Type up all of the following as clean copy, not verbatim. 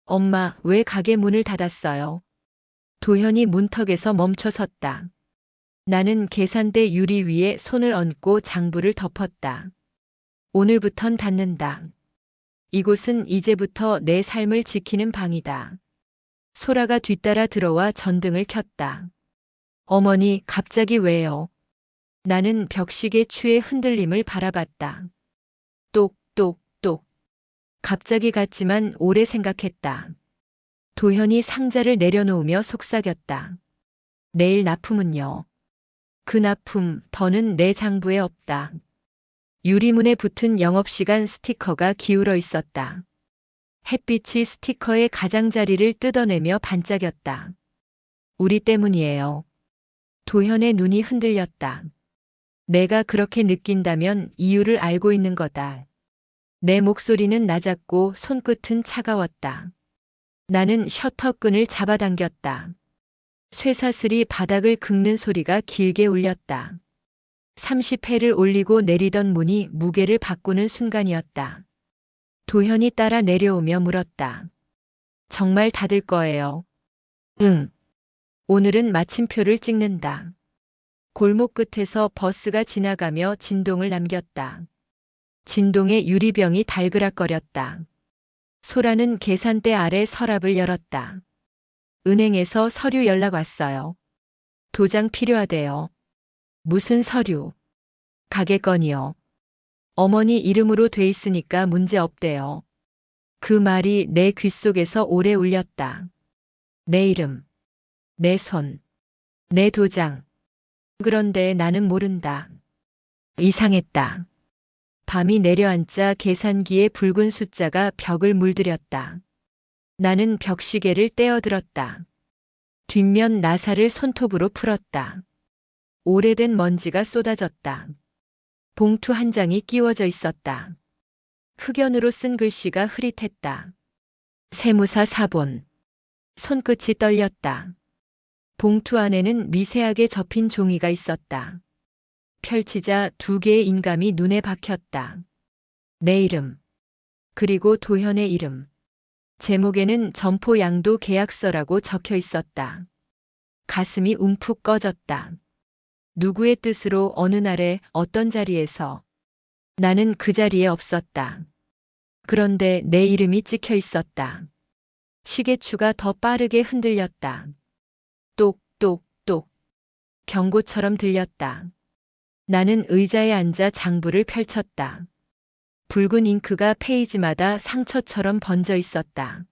엄마, 왜 가게 문을 닫았어요? 도현이 문턱에서 멈춰 섰다. 나는 계산대 유리 위에 손을 얹고 장부를 덮었다. 오늘부턴 닫는다. 이곳은 이제부터 내 삶을 지키는 방이다. 소라가 뒤따라 들어와 전등을 켰다. 어머니, 갑자기 왜요? 나는 벽시계 추의 흔들림을 바라봤다. 똑, 똑, 똑. 갑자기 같지만 오래 생각했다. 도현이 상자를 내려놓으며 속삭였다. 내일 납품은요? 그 납품, 더는 내 장부에 없다. 유리문에 붙은 영업시간 스티커가 기울어 있었다. 햇빛이 스티커의 가장자리를 뜯어내며 반짝였다. 우리 때문이에요. 도현의 눈이 흔들렸다. 내가 그렇게 느낀다면 이유를 알고 있는 거다. 내 목소리는 낮았고 손끝은 차가웠다. 나는 셔터끈을 잡아당겼다. 쇠사슬이 바닥을 긁는 소리가 길게 울렸다. 30회를 올리고 내리던 문이 무게를 바꾸는 순간이었다. 도현이 따라 내려오며 물었다. 정말 닫을 거예요? 응. 오늘은 마침표를 찍는다. 골목 끝에서 버스가 지나가며 진동을 남겼다. 진동에 유리병이 달그락거렸다. 소라는 계산대 아래 서랍을 열었다. 은행에서 서류 연락 왔어요. 도장 필요하대요. 무슨 서류? 가게 건이요. 어머니 이름으로 돼 있으니까 문제 없대요. 그 말이 내 귓속에서 오래 울렸다. 내 이름, 내 손, 내 도장. 그런데 나는 모른다. 이상했다. 밤이 내려앉자 계산기의 붉은 숫자가 벽을 물들였다. 나는 벽시계를 떼어들었다. 뒷면 나사를 손톱으로 풀었다. 오래된 먼지가 쏟아졌다. 봉투 한 장이 끼워져 있었다. 흑연으로 쓴 글씨가 흐릿했다. 세무사 사본. 손끝이 떨렸다. 봉투 안에는 미세하게 접힌 종이가 있었다. 펼치자 두 개의 인감이 눈에 박혔다. 내 이름. 그리고 도현의 이름. 제목에는 점포 양도 계약서라고 적혀 있었다. 가슴이 움푹 꺼졌다. 누구의 뜻으로 어느 날에 어떤 자리에서 나는 그 자리에 없었다. 그런데 내 이름이 찍혀 있었다. 시계추가 더 빠르게 흔들렸다. 똑똑똑. 경고처럼 들렸다. 나는 의자에 앉아 장부를 펼쳤다. 붉은 잉크가 페이지마다 상처처럼 번져 있었다.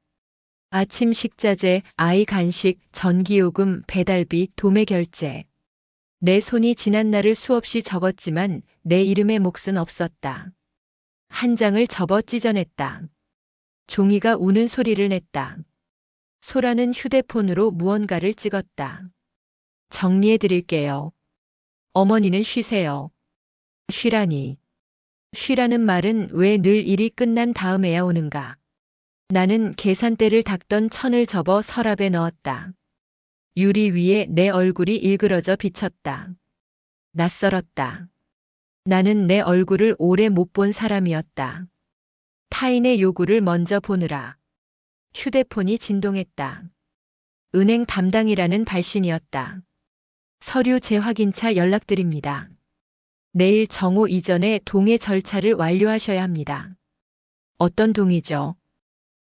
아침 식자재, 아이 간식, 전기요금, 배달비, 도매 결제. 내 손이 지난날을 수없이 적었지만 내 이름의 몫은 없었다. 한 장을 접어 찢어냈다. 종이가 우는 소리를 냈다. 소라는 휴대폰으로 무언가를 찍었다. 정리해 드릴게요. 어머니는 쉬세요. 쉬라니. 쉬라는 말은 왜 늘 일이 끝난 다음에야 오는가? 나는 계산대를 닦던 천을 접어 서랍에 넣었다. 유리 위에 내 얼굴이 일그러져 비쳤다. 낯설었다. 나는 내 얼굴을 오래 못 본 사람이었다. 타인의 요구를 먼저 보느라. 휴대폰이 진동했다. 은행 담당이라는 발신이었다. 서류 재확인차 연락드립니다. 내일 정오 이전에 동의 절차를 완료하셔야 합니다. 어떤 동의죠?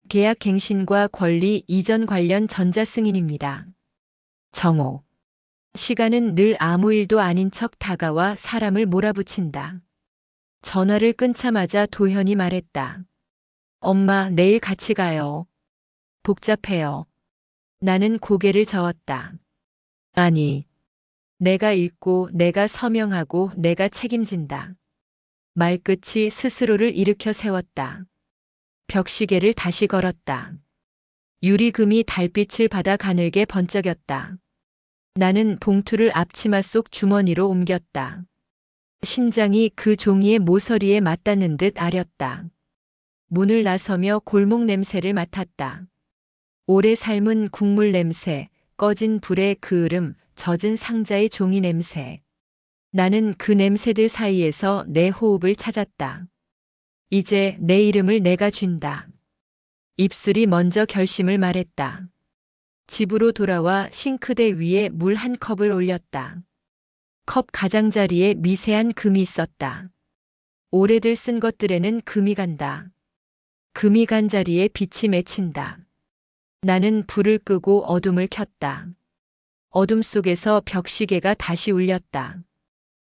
계약 갱신과 권리 이전 관련 전자승인입니다. 정오. 시간은 늘 아무 일도 아닌 척 다가와 사람을 몰아붙인다. 전화를 끊자마자 도현이 말했다. 엄마, 내일 같이 가요. 복잡해요. 나는 고개를 저었다. 아니. 내가 읽고 내가 서명하고 내가 책임진다. 말끝이 스스로를 일으켜 세웠다. 벽시계를 다시 걸었다. 유리금이 달빛을 받아 가늘게 번쩍였다. 나는 봉투를 앞치마 속 주머니로 옮겼다. 심장이 그 종이의 모서리에 맞닿는 듯 아렸다. 문을 나서며 골목 냄새를 맡았다. 오래 삶은 국물 냄새, 꺼진 불의 그을음, 젖은 상자의 종이 냄새. 나는 그 냄새들 사이에서 내 호흡을 찾았다. 이제 내 이름을 내가 쥔다. 입술이 먼저 결심을 말했다. 집으로 돌아와 싱크대 위에 물 한 컵을 올렸다. 컵 가장자리에 미세한 금이 있었다. 오래들 쓴 것들에는 금이 간다. 금이 간 자리에 빛이 맺힌다. 나는 불을 끄고 어둠을 켰다. 어둠 속에서 벽시계가 다시 울렸다.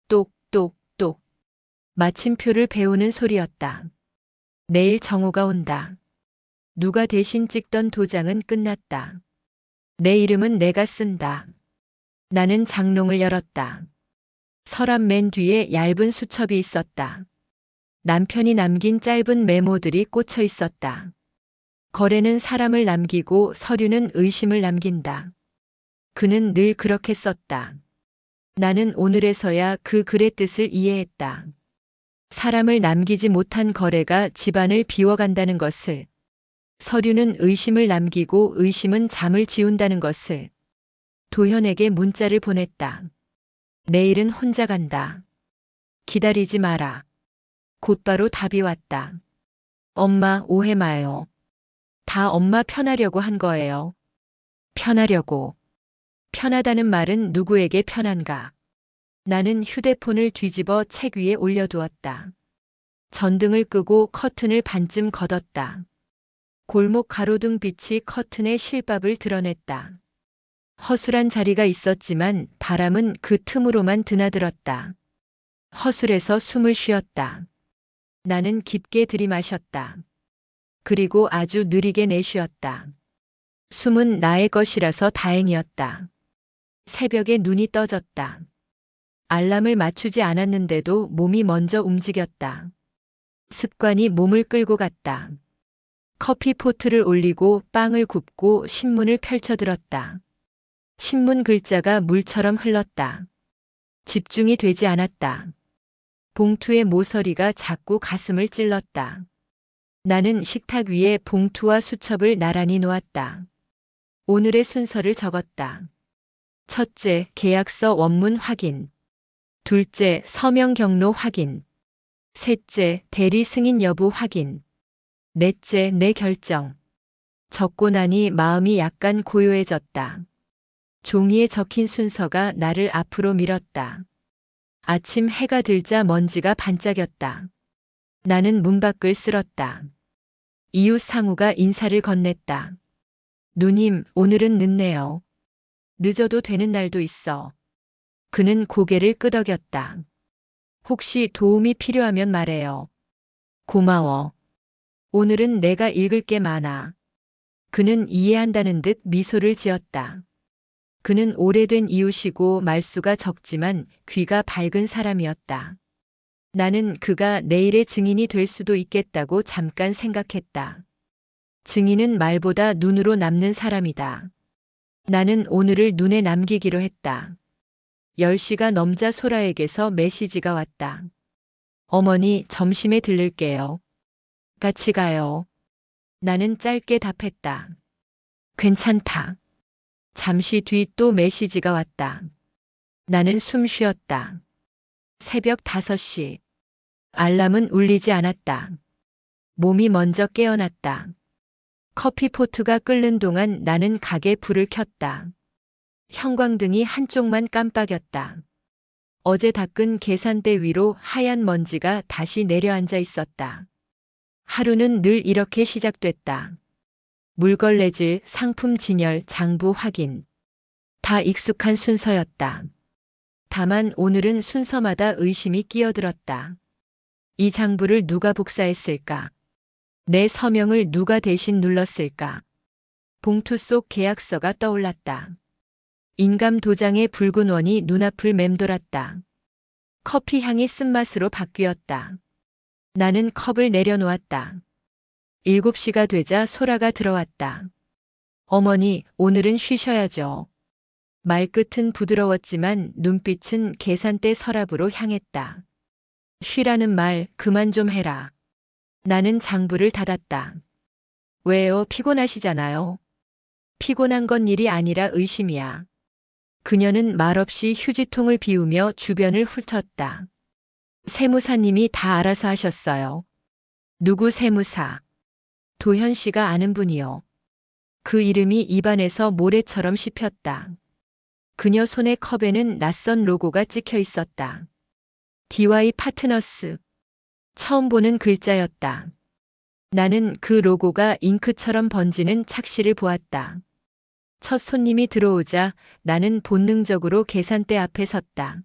똑똑똑. 마침표를 배우는 소리였다. 내일 정오가 온다. 누가 대신 찍던 도장은 끝났다. 내 이름은 내가 쓴다. 나는 장롱을 열었다. 서랍 맨 뒤에 얇은 수첩이 있었다. 남편이 남긴 짧은 메모들이 꽂혀 있었다. 거래는 사람을 남기고 서류는 의심을 남긴다. 그는 늘 그렇게 썼다. 나는 오늘에서야 그 글의 뜻을 이해했다. 사람을 남기지 못한 거래가 집안을 비워간다는 것을, 서류는 의심을 남기고 의심은 잠을 지운다는 것을. 도현에게 문자를 보냈다. 내일은 혼자 간다. 기다리지 마라. 곧바로 답이 왔다. 엄마 오해 마요. 다 엄마 편하려고 한 거예요. 편하려고. 편하다는 말은 누구에게 편한가? 나는 휴대폰을 뒤집어 책 위에 올려두었다. 전등을 끄고 커튼을 반쯤 걷었다. 골목 가로등 빛이 커튼의 실밥을 드러냈다. 허술한 자리가 있었지만 바람은 그 틈으로만 드나들었다. 허술해서 숨을 쉬었다. 나는 깊게 들이마셨다. 그리고 아주 느리게 내쉬었다. 숨은 나의 것이라서 다행이었다. 새벽에 눈이 떠졌다. 알람을 맞추지 않았는데도 몸이 먼저 움직였다. 습관이 몸을 끌고 갔다. 커피포트를 올리고 빵을 굽고 신문을 펼쳐들었다. 신문 글자가 물처럼 흘렀다. 집중이 되지 않았다. 봉투의 모서리가 자꾸 가슴을 찔렀다. 나는 식탁 위에 봉투와 수첩을 나란히 놓았다. 오늘의 순서를 적었다. 첫째, 계약서 원문 확인. 둘째, 서명 경로 확인. 셋째, 대리 승인 여부 확인. 넷째, 내 결정. 적고 나니 마음이 약간 고요해졌다. 종이에 적힌 순서가 나를 앞으로 밀었다. 아침 해가 들자 먼지가 반짝였다. 나는 문 밖을 쓸었다. 이웃 상우가 인사를 건넸다. 누님, 오늘은 늦네요. 늦어도 되는 날도 있어. 그는 고개를 끄덕였다. 혹시 도움이 필요하면 말해요. 고마워. 오늘은 내가 읽을 게 많아. 그는 이해한다는 듯 미소를 지었다. 그는 오래된 이웃이고 말수가 적지만 귀가 밝은 사람이었다. 나는 그가 내일의 증인이 될 수도 있겠다고 잠깐 생각했다. 증인은 말보다 눈으로 남는 사람이다. 나는 오늘을 눈에 남기기로 했다. 10시가 넘자 소라에게서 메시지가 왔다. 어머니, 점심에 들를게요. 같이 가요. 나는 짧게 답했다. 괜찮다. 잠시 뒤 또 메시지가 왔다. 나는 숨 쉬었다. 새벽 5시. 알람은 울리지 않았다. 몸이 먼저 깨어났다. 커피포트가 끓는 동안 나는 가게 불을 켰다. 형광등이 한쪽만 깜빡였다. 어제 닦은 계산대 위로 하얀 먼지가 다시 내려앉아 있었다. 하루는 늘 이렇게 시작됐다. 물걸레질, 상품 진열, 장부 확인. 다 익숙한 순서였다. 다만 오늘은 순서마다 의심이 끼어들었다. 이 장부를 누가 복사했을까? 내 서명을 누가 대신 눌렀을까? 봉투 속 계약서가 떠올랐다. 인감 도장의 붉은 원이 눈앞을 맴돌았다. 커피 향이 쓴맛으로 바뀌었다. 나는 컵을 내려놓았다. 7시가 되자 소라가 들어왔다. 어머니, 오늘은 쉬셔야죠. 말끝은 부드러웠지만 눈빛은 계산대 서랍으로 향했다. 쉬라는 말 그만 좀 해라. 나는 장부를 닫았다. 왜요? 피곤하시잖아요. 피곤한 건 일이 아니라 의심이야. 그녀는 말없이 휴지통을 비우며 주변을 훑었다. 세무사님이 다 알아서 하셨어요. 누구 세무사? 도현 씨가 아는 분이요. 그 이름이 입안에서 모래처럼 씹혔다. 그녀 손의 컵에는 낯선 로고가 찍혀 있었다. DY 파트너스. 처음 보는 글자였다. 나는 그 로고가 잉크처럼 번지는 착시를 보았다. 첫 손님이 들어오자 나는 본능적으로 계산대 앞에 섰다.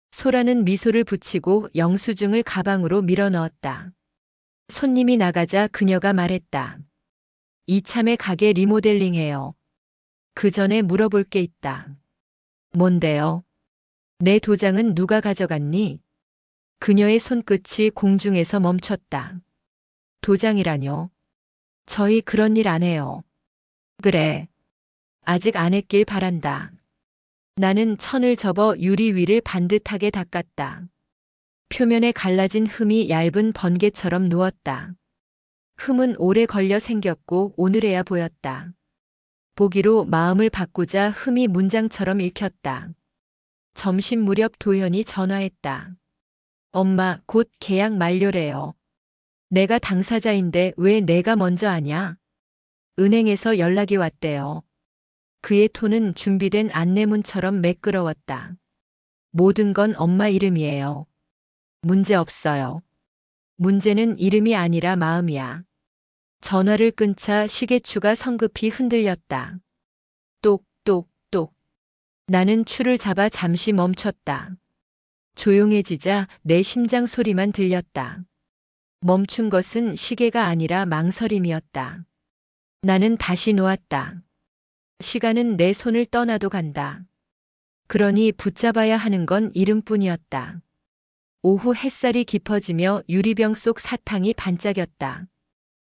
소라는 미소를 붙이고 영수증을 가방으로 밀어 넣었다. 손님이 나가자 그녀가 말했다. 이참에 가게 리모델링해요. 그 전에 물어볼 게 있다. 뭔데요? 내 도장은 누가 가져갔니? 그녀의 손끝이 공중에서 멈췄다. 도장이라뇨? 저희 그런 일 안 해요. 그래. 아직 안 했길 바란다. 나는 천을 접어 유리 위를 반듯하게 닦았다. 표면에 갈라진 흠이 얇은 번개처럼 누웠다. 흠은 오래 걸려 생겼고 오늘에야 보였다. 보기로 마음을 바꾸자 흠이 문장처럼 읽혔다. 점심 무렵 도현이 전화했다. 엄마, 곧 계약 만료래요. 내가 당사자인데 왜 내가 먼저 아냐? 은행에서 연락이 왔대요. 그의 톤은 준비된 안내문처럼 매끄러웠다. 모든 건 엄마 이름이에요. 문제 없어요. 문제는 이름이 아니라 마음이야. 전화를 끊자 시계추가 성급히 흔들렸다. 똑똑똑. 나는 추를 잡아 잠시 멈췄다. 조용해지자 내 심장 소리만 들렸다. 멈춘 것은 시계가 아니라 망설임이었다. 나는 다시 놓았다. 시간은 내 손을 떠나도 간다. 그러니 붙잡아야 하는 건 이름뿐이었다. 오후 햇살이 깊어지며 유리병 속 사탕이 반짝였다.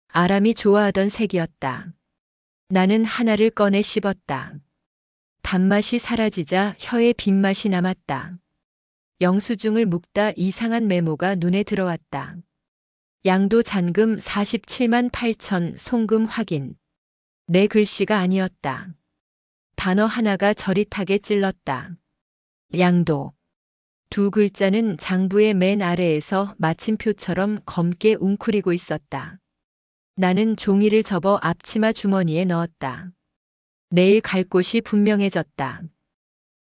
아람이 좋아하던 색이었다. 나는 하나를 꺼내 씹었다. 단맛이 사라지자 혀에 빈맛이 남았다. 영수증을 묶다 이상한 메모가 눈에 들어왔다. 양도 잔금 47만 8천 송금 확인. 내 글씨가 아니었다. 단어 하나가 저릿하게 찔렀다. 양도. 두 글자는 장부의 맨 아래에서 마침표처럼 검게 웅크리고 있었다. 나는 종이를 접어 앞치마 주머니에 넣었다. 내일 갈 곳이 분명해졌다.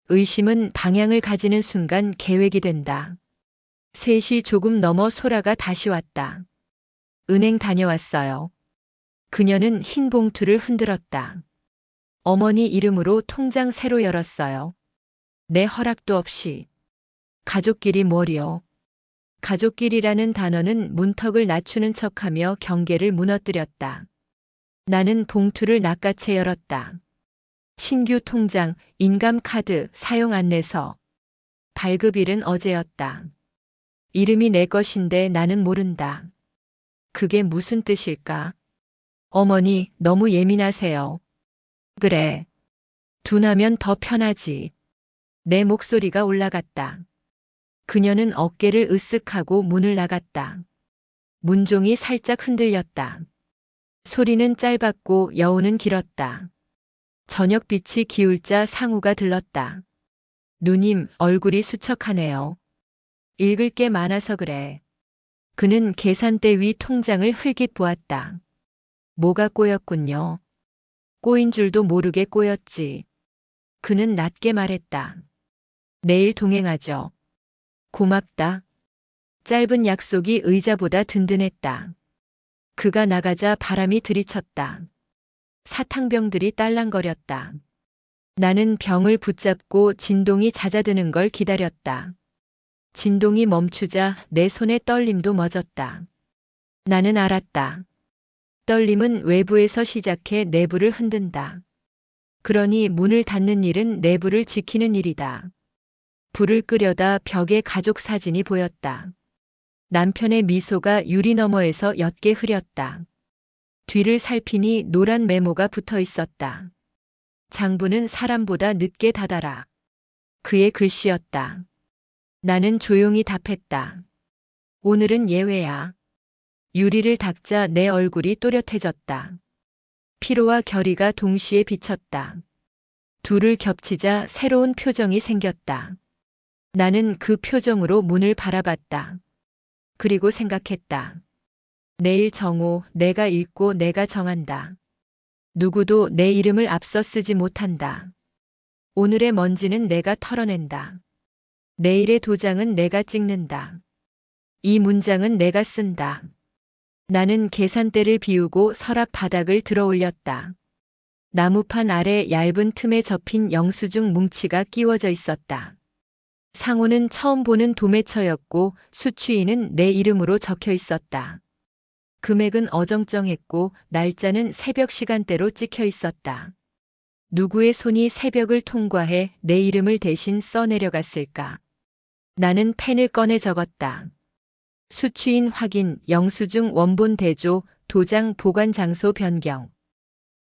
의심은 방향을 가지는 순간 계획이 된다. 3시 조금 넘어 소라가 다시 왔다. 은행 다녀왔어요. 그녀는 흰 봉투를 흔들었다. 어머니 이름으로 통장 새로 열었어요. 내 허락도 없이. 가족끼리 뭐리요? 가족끼리라는 단어는 문턱을 낮추는 척하며 경계를 무너뜨렸다. 나는 봉투를 낚아채 열었다. 신규 통장, 인감카드, 사용 안내서. 발급일은 어제였다. 이름이 내 것인데 나는 모른다. 그게 무슨 뜻일까? 어머니, 너무 예민하세요. 그래. 둔하면 더 편하지. 내 목소리가 올라갔다. 그녀는 어깨를 으쓱하고 문을 나갔다. 문종이 살짝 흔들렸다. 소리는 짧았고 여우는 길었다. 저녁빛이 기울자 상우가 들렀다. 누님, 얼굴이 수척하네요. 읽을 게 많아서 그래. 그는 계산대 위 통장을 흘깃 보았다. 뭐가 꼬였군요. 꼬인 줄도 모르게 꼬였지. 그는 낮게 말했다. 내일 동행하죠. 고맙다. 짧은 약속이 의자보다 든든했다. 그가 나가자 바람이 들이쳤다. 사탕병들이 딸랑거렸다. 나는 병을 붙잡고 진동이 잦아드는 걸 기다렸다. 진동이 멈추자 내 손의 떨림도 멎었다. 나는 알았다. 떨림은 외부에서 시작해 내부를 흔든다. 그러니 문을 닫는 일은 내부를 지키는 일이다. 불을 끄려다 벽에 가족 사진이 보였다. 남편의 미소가 유리 너머에서 옅게 흐렸다. 뒤를 살피니 노란 메모가 붙어 있었다. 장부는 사람보다 늦게 닫아라. 그의 글씨였다. 나는 조용히 답했다. 오늘은 예외야. 유리를 닦자 내 얼굴이 또렷해졌다. 피로와 결의가 동시에 비쳤다. 둘을 겹치자 새로운 표정이 생겼다. 나는 그 표정으로 문을 바라봤다. 그리고 생각했다. 내일 정오, 내가 읽고 내가 정한다. 누구도 내 이름을 앞서 쓰지 못한다. 오늘의 먼지는 내가 털어낸다. 내일의 도장은 내가 찍는다. 이 문장은 내가 쓴다. 나는 계산대를 비우고 서랍 바닥을 들어 올렸다. 나무판 아래 얇은 틈에 접힌 영수증 뭉치가 끼워져 있었다. 상호는 처음 보는 도매처였고 수취인은 내 이름으로 적혀 있었다. 금액은 어정쩡했고 날짜는 새벽 시간대로 찍혀 있었다. 누구의 손이 새벽을 통과해 내 이름을 대신 써내려갔을까? 나는 펜을 꺼내 적었다. 수취인 확인, 영수증 원본 대조, 도장 보관 장소 변경.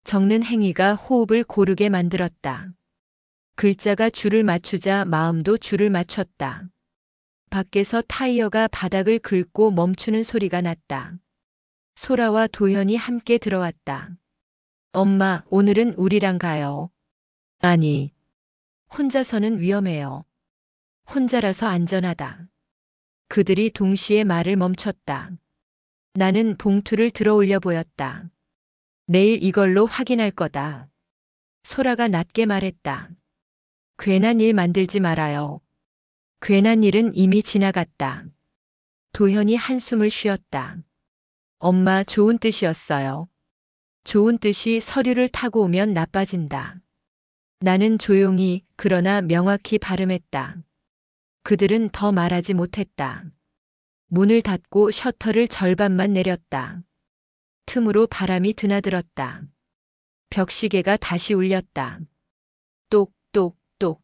적는 행위가 호흡을 고르게 만들었다. 글자가 줄을 맞추자 마음도 줄을 맞췄다. 밖에서 타이어가 바닥을 긁고 멈추는 소리가 났다. 소라와 도현이 함께 들어왔다. 엄마, 오늘은 우리랑 가요. 아니, 혼자서는 위험해요. 혼자라서 안전하다. 그들이 동시에 말을 멈췄다. 나는 봉투를 들어 올려 보였다. 내일 이걸로 확인할 거다. 소라가 낮게 말했다. 괜한 일 만들지 말아요. 괜한 일은 이미 지나갔다. 도현이 한숨을 쉬었다. 엄마, 좋은 뜻이었어요. 좋은 뜻이 서류를 타고 오면 나빠진다. 나는 조용히 그러나 명확히 발음했다. 그들은 더 말하지 못했다. 문을 닫고 셔터를 절반만 내렸다. 틈으로 바람이 드나들었다. 벽시계가 다시 울렸다. 똑똑똑.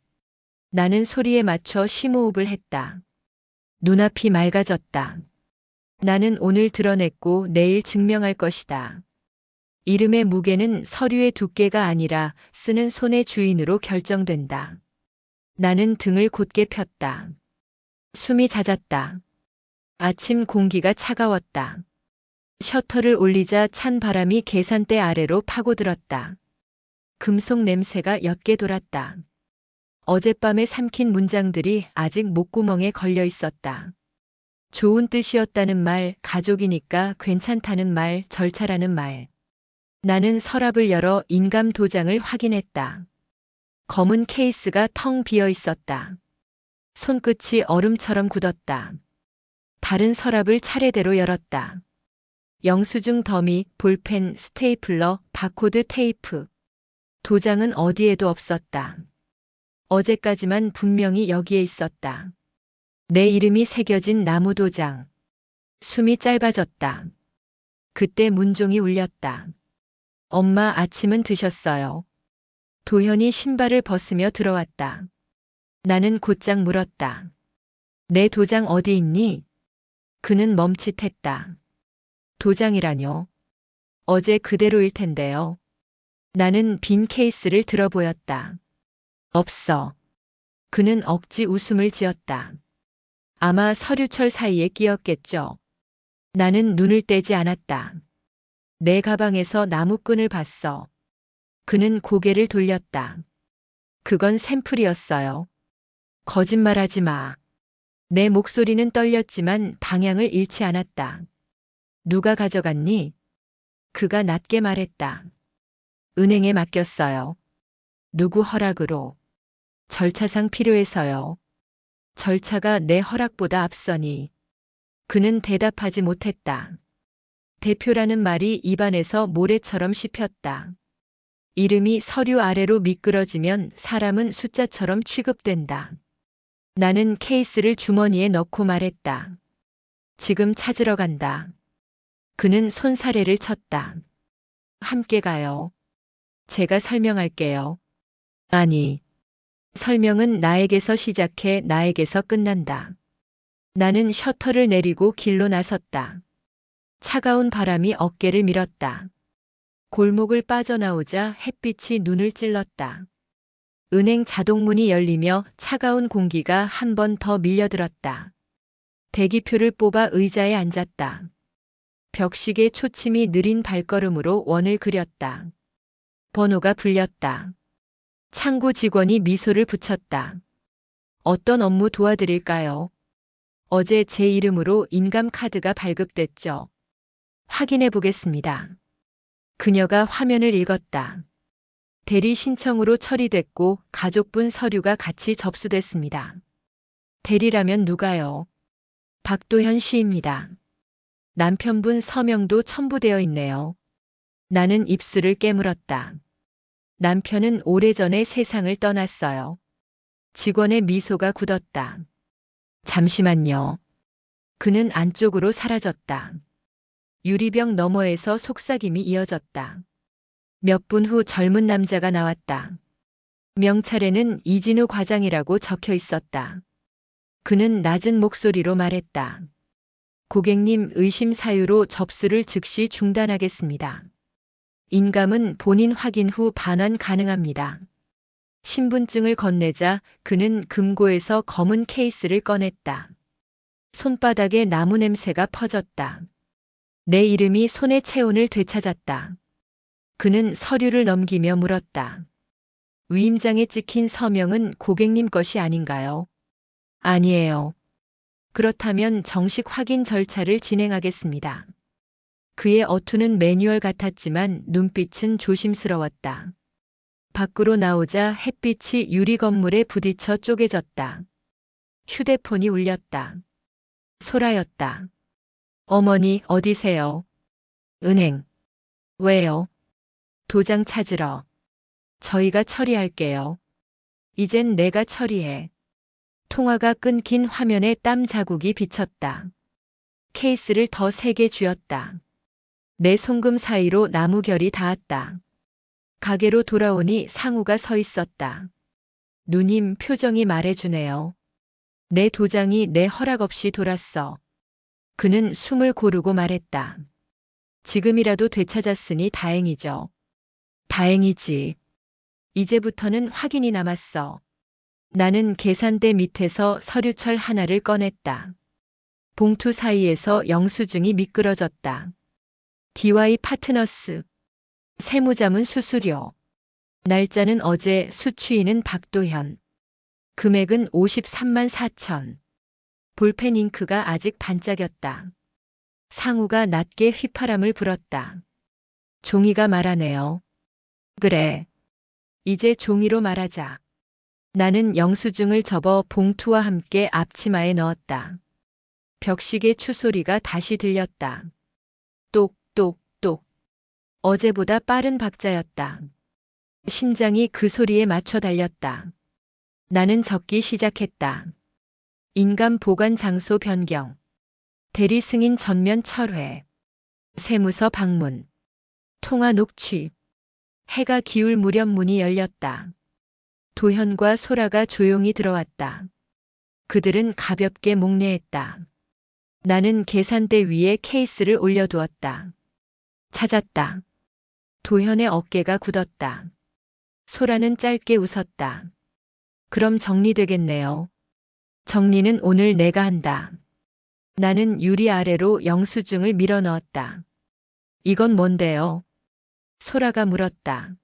나는 소리에 맞춰 심호흡을 했다. 눈앞이 맑아졌다. 나는 오늘 드러냈고 내일 증명할 것이다. 이름의 무게는 서류의 두께가 아니라 쓰는 손의 주인으로 결정된다. 나는 등을 곧게 폈다. 숨이 잦았다. 아침 공기가 차가웠다. 셔터를 올리자 찬 바람이 계산대 아래로 파고들었다. 금속 냄새가 옅게 돌았다. 어젯밤에 삼킨 문장들이 아직 목구멍에 걸려 있었다. 좋은 뜻이었다는 말, 가족이니까 괜찮다는 말, 절차라는 말. 나는 서랍을 열어 인감 도장을 확인했다. 검은 케이스가 텅 비어 있었다. 손끝이 얼음처럼 굳었다. 다른 서랍을 차례대로 열었다. 영수증 더미, 볼펜, 스테이플러, 바코드 테이프. 도장은 어디에도 없었다. 어제까지만 분명히 여기에 있었다. 내 이름이 새겨진 나무 도장. 숨이 짧아졌다. 그때 문종이 울렸다. 엄마, 아침은 드셨어요? 도현이 신발을 벗으며 들어왔다. 나는 곧장 물었다. 내 도장 어디 있니? 그는 멈칫했다. 도장이라뇨? 어제 그대로일 텐데요. 나는 빈 케이스를 들어 보였다. 없어. 그는 억지 웃음을 지었다. 아마 서류철 사이에 끼었겠죠. 나는 눈을 떼지 않았다. 내 가방에서 나무끈을 봤어. 그는 고개를 돌렸다. 그건 샘플이었어요. 거짓말하지 마. 내 목소리는 떨렸지만 방향을 잃지 않았다. 누가 가져갔니? 그가 낮게 말했다. 은행에 맡겼어요. 누구 허락으로? 절차상 필요해서요. 절차가 내 허락보다 앞서니. 그는 대답하지 못했다. 대표라는 말이 입안에서 모래처럼 씹혔다. 이름이 서류 아래로 미끄러지면 사람은 숫자처럼 취급된다. 나는 케이스를 주머니에 넣고 말했다. 지금 찾으러 간다. 그는 손사래를 쳤다. 함께 가요. 제가 설명할게요. 아니, 설명은 나에게서 시작해 나에게서 끝난다. 나는 셔터를 내리고 길로 나섰다. 차가운 바람이 어깨를 밀었다. 골목을 빠져나오자 햇빛이 눈을 찔렀다. 은행 자동문이 열리며 차가운 공기가 한 번 더 밀려들었다. 대기표를 뽑아 의자에 앉았다. 벽시계 초침이 느린 발걸음으로 원을 그렸다. 번호가 불렸다. 창구 직원이 미소를 붙였다. 어떤 업무 도와드릴까요? 어제 제 이름으로 인감 카드가 발급됐죠. 확인해 보겠습니다. 그녀가 화면을 읽었다. 대리 신청으로 처리됐고 가족분 서류가 같이 접수됐습니다. 대리라면 누가요? 박도현 씨입니다. 남편분 서명도 첨부되어 있네요. 나는 입술을 깨물었다. 남편은 오래전에 세상을 떠났어요. 직원의 미소가 굳었다. 잠시만요. 그는 안쪽으로 사라졌다. 유리병 너머에서 속삭임이 이어졌다. 몇 분 후 젊은 남자가 나왔다. 명찰에는 이진우 과장이라고 적혀 있었다. 그는 낮은 목소리로 말했다. 고객님 의심 사유로 접수를 즉시 중단하겠습니다. 인감은 본인 확인 후 반환 가능합니다. 신분증을 건네자 그는 금고에서 검은 케이스를 꺼냈다. 손바닥에 나무 냄새가 퍼졌다. 내 이름이 손의 체온을 되찾았다. 그는 서류를 넘기며 물었다. 위임장에 찍힌 서명은 고객님 것이 아닌가요? 아니에요. 그렇다면 정식 확인 절차를 진행하겠습니다. 그의 어투는 매뉴얼 같았지만 눈빛은 조심스러웠다. 밖으로 나오자 햇빛이 유리 건물에 부딪혀 쪼개졌다. 휴대폰이 울렸다. 소라였다. 어머니, 어디세요? 은행. 왜요? 도장 찾으러. 저희가 처리할게요. 이젠 내가 처리해. 통화가 끊긴 화면에 땀 자국이 비쳤다. 케이스를 더 세게 쥐었다. 내 송금 사이로 나무결이 닿았다. 가게로 돌아오니 상우가 서 있었다. 누님 표정이 말해주네요. 내 도장이 내 허락 없이 돌았어. 그는 숨을 고르고 말했다. 지금이라도 되찾았으니 다행이죠. 다행이지. 이제부터는 확인이 남았어. 나는 계산대 밑에서 서류철 하나를 꺼냈다. 봉투 사이에서 영수증이 미끄러졌다. DY 파트너스. 세무자문 수수료. 날짜는 어제, 수취인은 박도현. 금액은 53만 4천. 볼펜 잉크가 아직 반짝였다. 상우가 낮게 휘파람을 불었다. 종이가 말하네요. 그래. 이제 종이로 말하자. 나는 영수증을 접어 봉투와 함께 앞치마에 넣었다. 벽시계 추소리가 다시 들렸다. 똑똑똑. 어제보다 빠른 박자였다. 심장이 그 소리에 맞춰 달렸다. 나는 적기 시작했다. 인감 보관 장소 변경. 대리 승인 전면 철회. 세무서 방문. 통화 녹취. 해가 기울 무렵 문이 열렸다. 도현과 소라가 조용히 들어왔다. 그들은 가볍게 목례했다. 나는 계산대 위에 케이스를 올려두었다. 찾았다. 도현의 어깨가 굳었다. 소라는 짧게 웃었다. 그럼 정리되겠네요. 정리는 오늘 내가 한다. 나는 유리 아래로 영수증을 밀어 넣었다. 이건 뭔데요? 소라가 물었다.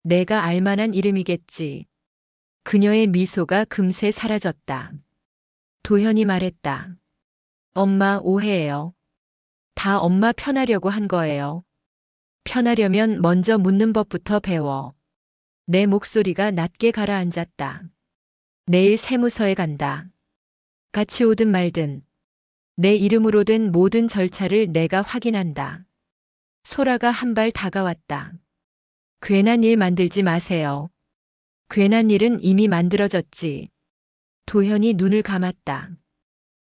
내가 알만한 이름이겠지. 그녀의 미소가 금세 사라졌다. 도현이 말했다. 엄마 오해해요. 다 엄마 편하려고 한 거예요. 편하려면 먼저 묻는 법부터 배워. 내 목소리가 낮게 가라앉았다. 내일 세무서에 간다. 같이 오든 말든. 내 이름으로 된 모든 절차를 내가 확인한다. 소라가 한 발 다가왔다. 괜한 일 만들지 마세요. 괜한 일은 이미 만들어졌지. 도현이 눈을 감았다.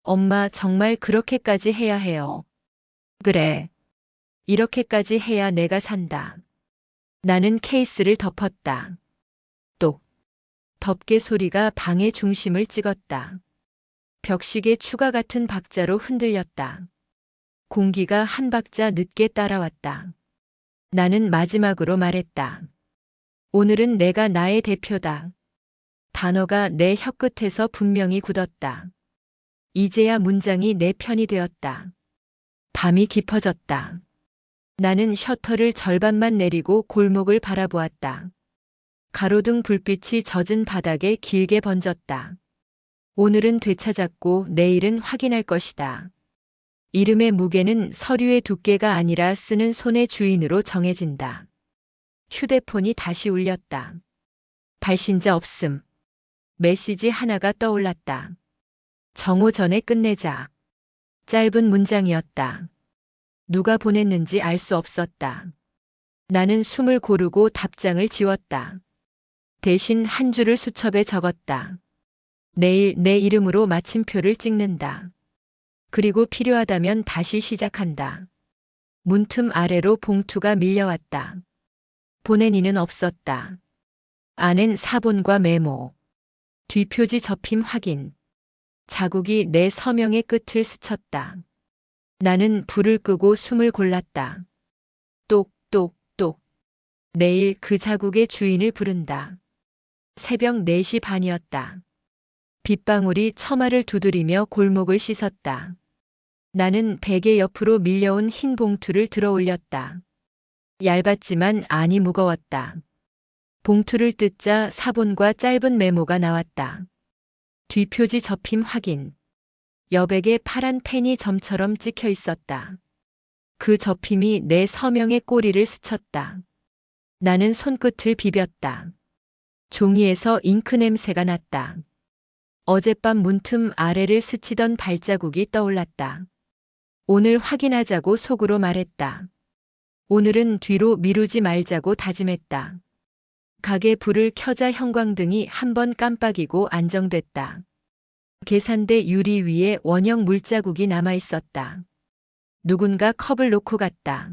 엄마 정말 그렇게까지 해야 해요. 그래. 이렇게까지 해야 내가 산다. 나는 케이스를 덮었다. 똑. 덮개 소리가 방의 중심을 찍었다. 벽시계 추가 같은 박자로 흔들렸다. 공기가 한 박자 늦게 따라왔다. 나는 마지막으로 말했다. 오늘은 내가 나의 대표다. 단어가 내 혀끝에서 분명히 굳었다. 이제야 문장이 내 편이 되었다. 밤이 깊어졌다. 나는 셔터를 절반만 내리고 골목을 바라보았다. 가로등 불빛이 젖은 바닥에 길게 번졌다. 오늘은 되찾았고 내일은 확인할 것이다. 이름의 무게는 서류의 두께가 아니라 쓰는 손의 주인으로 정해진다. 휴대폰이 다시 울렸다. 발신자 없음. 메시지 하나가 떠올랐다. 정오 전에 끝내자. 짧은 문장이었다. 누가 보냈는지 알 수 없었다. 나는 숨을 고르고 답장을 지웠다. 대신 한 줄을 수첩에 적었다. 내일 내 이름으로 마침표를 찍는다. 그리고 필요하다면 다시 시작한다. 문틈 아래로 봉투가 밀려왔다. 보낸 이는 없었다. 안엔 사본과 메모. 뒷표지 접힘 확인. 자국이 내 서명의 끝을 스쳤다. 나는 불을 끄고 숨을 골랐다. 똑똑똑. 내일 그 자국의 주인을 부른다. 새벽 4시 반이었다. 빗방울이 처마를 두드리며 골목을 씻었다. 나는 베개 옆으로 밀려온 흰 봉투를 들어 올렸다. 얇았지만 안이 무거웠다. 봉투를 뜯자 사본과 짧은 메모가 나왔다. 뒷표지 접힘 확인. 여백에 파란 펜이 점처럼 찍혀 있었다. 그 접힘이 내 서명의 꼬리를 스쳤다. 나는 손끝을 비볐다. 종이에서 잉크 냄새가 났다. 어젯밤 문틈 아래를 스치던 발자국이 떠올랐다. 오늘 확인하자고 속으로 말했다. 오늘은 뒤로 미루지 말자고 다짐했다. 가게 불을 켜자 형광등이 한 번 깜빡이고 안정됐다. 계산대 유리 위에 원형 물자국이 남아 있었다. 누군가 컵을 놓고 갔다.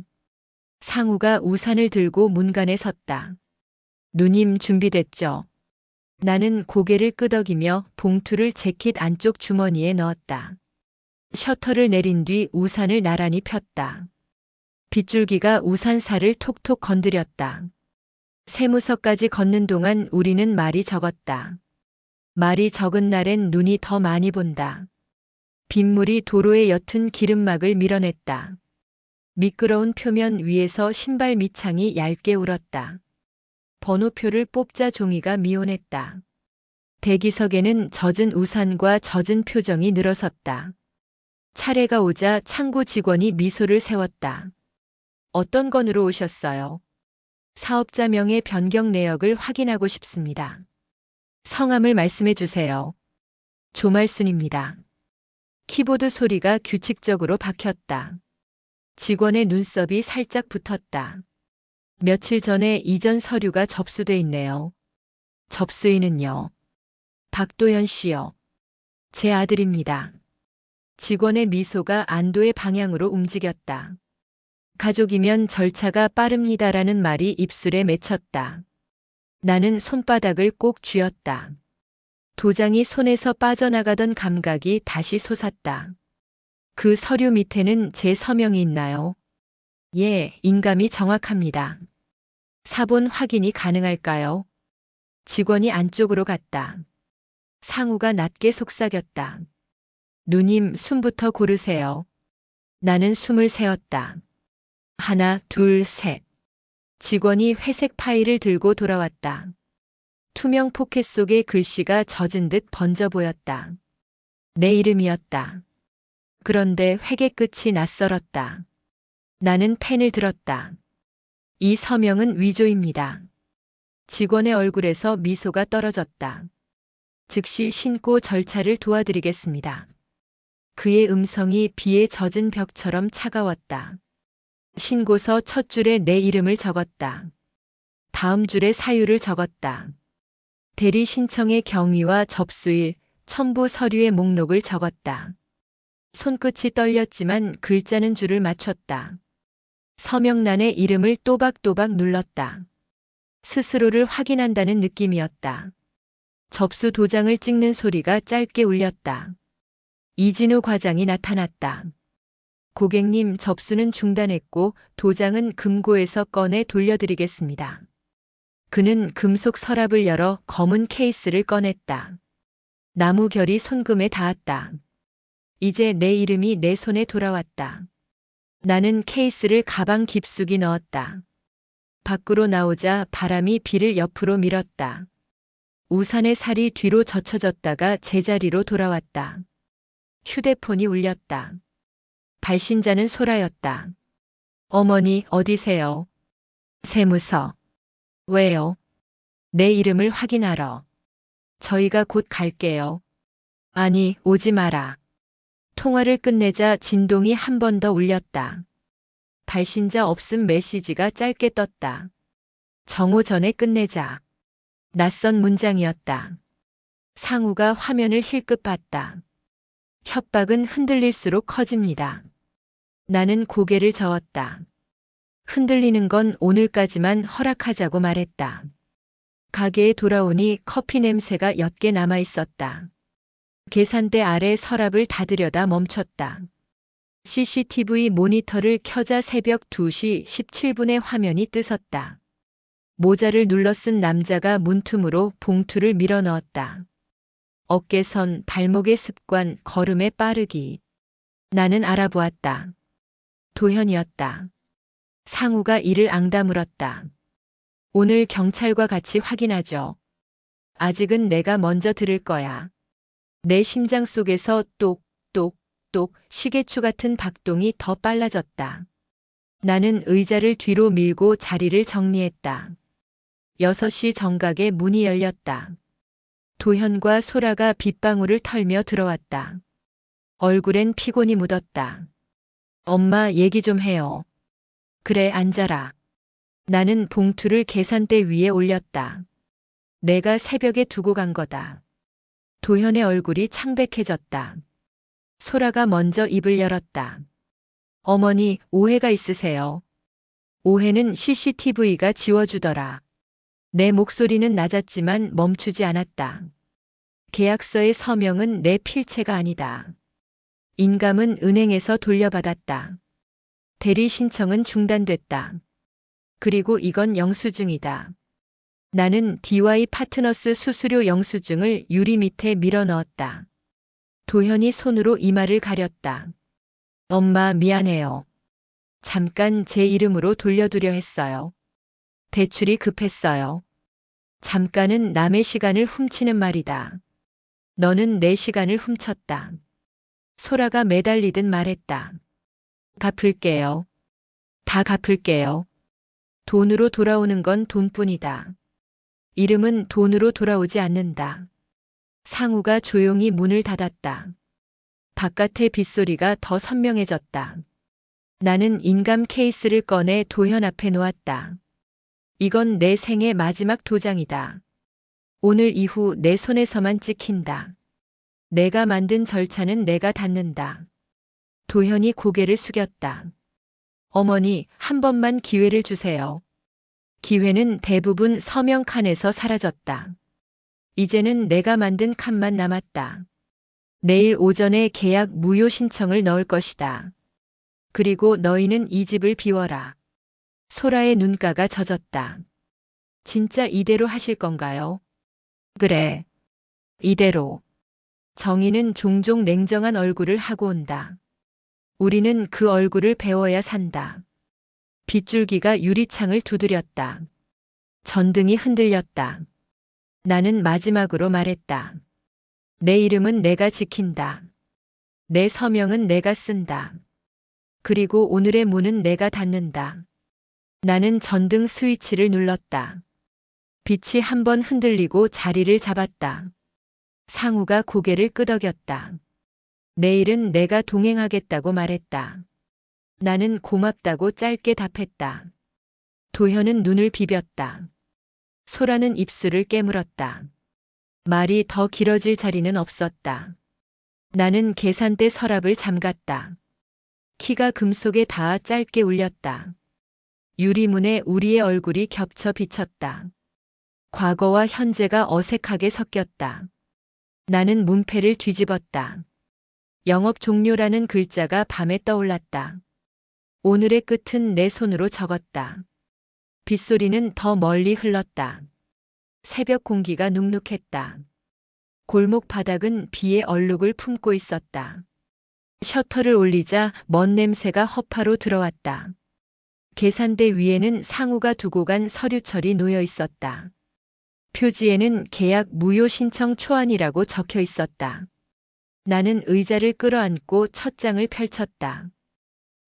상우가 우산을 들고 문간에 섰다. 누님 준비됐죠? 나는 고개를 끄덕이며 봉투를 재킷 안쪽 주머니에 넣었다. 셔터를 내린 뒤 우산을 나란히 폈다. 빗줄기가 우산살을 톡톡 건드렸다. 세무서까지 걷는 동안 우리는 말이 적었다. 말이 적은 날엔 눈이 더 많이 본다. 빗물이 도로의 옅은 기름막을 밀어냈다. 미끄러운 표면 위에서 신발 밑창이 얇게 울었다. 번호표를 뽑자 종이가 미온했다. 대기석에는 젖은 우산과 젖은 표정이 늘어섰다. 차례가 오자 창구 직원이 미소를 세웠다. 어떤 건으로 오셨어요? 사업자명의 변경 내역을 확인하고 싶습니다. 성함을 말씀해 주세요. 조말순입니다. 키보드 소리가 규칙적으로 박혔다. 직원의 눈썹이 살짝 붙었다. 며칠 전에 이전 서류가 접수돼 있네요. 접수인은요? 박도연 씨요. 제 아들입니다. 직원의 미소가 안도의 방향으로 움직였다. 가족이면 절차가 빠릅니다라는 말이 입술에 맺혔다. 나는 손바닥을 꼭 쥐었다. 도장이 손에서 빠져나가던 감각이 다시 솟았다. 그 서류 밑에는 제 서명이 있나요? 예, 인감이 정확합니다. 사본 확인이 가능할까요? 직원이 안쪽으로 갔다. 상우가 낮게 속삭였다. 누님, 숨부터 고르세요. 나는 숨을 세었다. 하나, 둘, 셋. 직원이 회색 파일을 들고 돌아왔다. 투명 포켓 속에 글씨가 젖은 듯 번져 보였다. 내 이름이었다. 그런데 회계 끝이 낯설었다. 나는 펜을 들었다. 이 서명은 위조입니다. 직원의 얼굴에서 미소가 떨어졌다. 즉시 신고 절차를 도와드리겠습니다. 그의 음성이 비에 젖은 벽처럼 차가웠다. 신고서 첫 줄에 내 이름을 적었다. 다음 줄에 사유를 적었다. 대리 신청의 경위와 접수일, 첨부 서류의 목록을 적었다. 손끝이 떨렸지만 글자는 줄을 맞췄다. 서명란에 이름을 또박또박 눌렀다. 스스로를 확인한다는 느낌이었다. 접수 도장을 찍는 소리가 짧게 울렸다. 이진우 과장이 나타났다. 고객님, 접수는 중단했고 도장은 금고에서 꺼내 돌려드리겠습니다. 그는 금속 서랍을 열어 검은 케이스를 꺼냈다. 나무 결이 손금에 닿았다. 이제 내 이름이 내 손에 돌아왔다. 나는 케이스를 가방 깊숙이 넣었다. 밖으로 나오자 바람이 비를 옆으로 밀었다. 우산의 살이 뒤로 젖혀졌다가 제자리로 돌아왔다. 휴대폰이 울렸다. 발신자는 소라였다. 어머니, 어디세요? 세무서. 왜요? 내 이름을 확인하러. 저희가 곧 갈게요. 아니, 오지 마라. 통화를 끝내자 진동이 한 번 더 울렸다. 발신자 없음 메시지가 짧게 떴다. 정오 전에 끝내자. 낯선 문장이었다. 상우가 화면을 힐끗 봤다. 협박은 흔들릴수록 커집니다. 나는 고개를 저었다. 흔들리는 건 오늘까지만 허락하자고 말했다. 가게에 돌아오니 커피 냄새가 옅게 남아 있었다. 계산대 아래 서랍을 닫으려다 멈췄다. CCTV 모니터를 켜자 새벽 2시 17분에 화면이 뜨섰다. 모자를 눌러 쓴 남자가 문틈으로 봉투를 밀어 넣었다. 어깨선, 발목의 습관, 걸음의 빠르기. 나는 알아보았다. 도현이었다. 상우가 이를 앙다물었다. 오늘 경찰과 같이 확인하죠. 아직은 내가 먼저 들을 거야. 내 심장 속에서 똑똑똑 시계추 같은 박동이 더 빨라졌다. 나는 의자를 뒤로 밀고 자리를 정리했다. 6시 정각에 문이 열렸다. 도현과 소라가 빗방울을 털며 들어왔다. 얼굴엔 피곤이 묻었다. 엄마, 얘기 좀 해요. 그래, 앉아라. 나는 봉투를 계산대 위에 올렸다. 내가 새벽에 두고 간 거다. 도현의 얼굴이 창백해졌다. 소라가 먼저 입을 열었다. 어머니, 오해가 있으세요. 오해는 CCTV가 지워주더라. 내 목소리는 낮았지만 멈추지 않았다. 계약서의 서명은 내 필체가 아니다. 인감은 은행에서 돌려받았다. 대리 신청은 중단됐다. 그리고 이건 영수증이다. 나는 DY 파트너스 수수료 영수증을 유리 밑에 밀어 넣었다. 도현이 손으로 이마를 가렸다. 엄마, 미안해요. 잠깐 제 이름으로 돌려두려 했어요. 대출이 급했어요. 잠깐은 남의 시간을 훔치는 말이다. 너는 내 시간을 훔쳤다. 소라가 매달리듯 말했다. 갚을게요. 다 갚을게요. 돈으로 돌아오는 건 돈뿐이다. 이름은 돈으로 돌아오지 않는다. 상우가 조용히 문을 닫았다. 바깥의 빗소리가 더 선명해졌다. 나는 인감 케이스를 꺼내 도현 앞에 놓았다. 이건 내 생애 마지막 도장이다. 오늘 이후 내 손에서만 찍힌다. 내가 만든 절차는 내가 닫는다. 도현이 고개를 숙였다. 어머니, 한 번만 기회를 주세요. 기회는 대부분 서명 칸에서 사라졌다. 이제는 내가 만든 칸만 남았다. 내일 오전에 계약 무효 신청을 넣을 것이다. 그리고 너희는 이 집을 비워라. 소라의 눈가가 젖었다. 진짜 이대로 하실 건가요? 그래. 이대로. 정의는 종종 냉정한 얼굴을 하고 온다. 우리는 그 얼굴을 배워야 산다. 빗줄기가 유리창을 두드렸다. 전등이 흔들렸다. 나는 마지막으로 말했다. 내 이름은 내가 지킨다. 내 서명은 내가 쓴다. 그리고 오늘의 문은 내가 닫는다. 나는 전등 스위치를 눌렀다. 빛이 한 번 흔들리고 자리를 잡았다. 상우가 고개를 끄덕였다. 내일은 내가 동행하겠다고 말했다. 나는 고맙다고 짧게 답했다. 도현은 눈을 비볐다. 소라는 입술을 깨물었다. 말이 더 길어질 자리는 없었다. 나는 계산대 서랍을 잠갔다. 키가 금속에 닿아 짧게 울렸다. 유리문에 우리의 얼굴이 겹쳐 비쳤다. 과거와 현재가 어색하게 섞였다. 나는 문패를 뒤집었다. 영업 종료라는 글자가 밤에 떠올랐다. 오늘의 끝은 내 손으로 적었다. 빗소리는 더 멀리 흘렀다. 새벽 공기가 눅눅했다. 골목 바닥은 비의 얼룩을 품고 있었다. 셔터를 올리자 먼 냄새가 허파로 들어왔다. 계산대 위에는 상우가 두고 간 서류철이 놓여 있었다. 표지에는 계약 무효 신청 초안이라고 적혀 있었다. 나는 의자를 끌어안고 첫 장을 펼쳤다.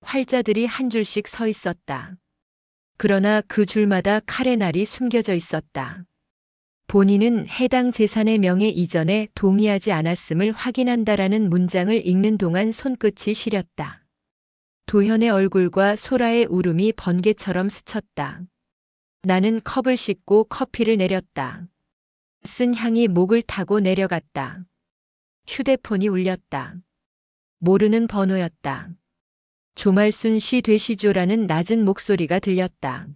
활자들이 한 줄씩 서 있었다. 그러나 그 줄마다 칼의 날이 숨겨져 있었다. 본인은 해당 재산의 명예 이전에 동의하지 않았음을 확인한다라는 문장을 읽는 동안 손끝이 시렸다. 도현의 얼굴과 소라의 울음이 번개처럼 스쳤다. 나는 컵을 씻고 커피를 내렸다. 쓴 향이 목을 타고 내려갔다. 휴대폰이 울렸다. 모르는 번호였다. 조말순 씨 되시죠라는 낮은 목소리가 들렸다.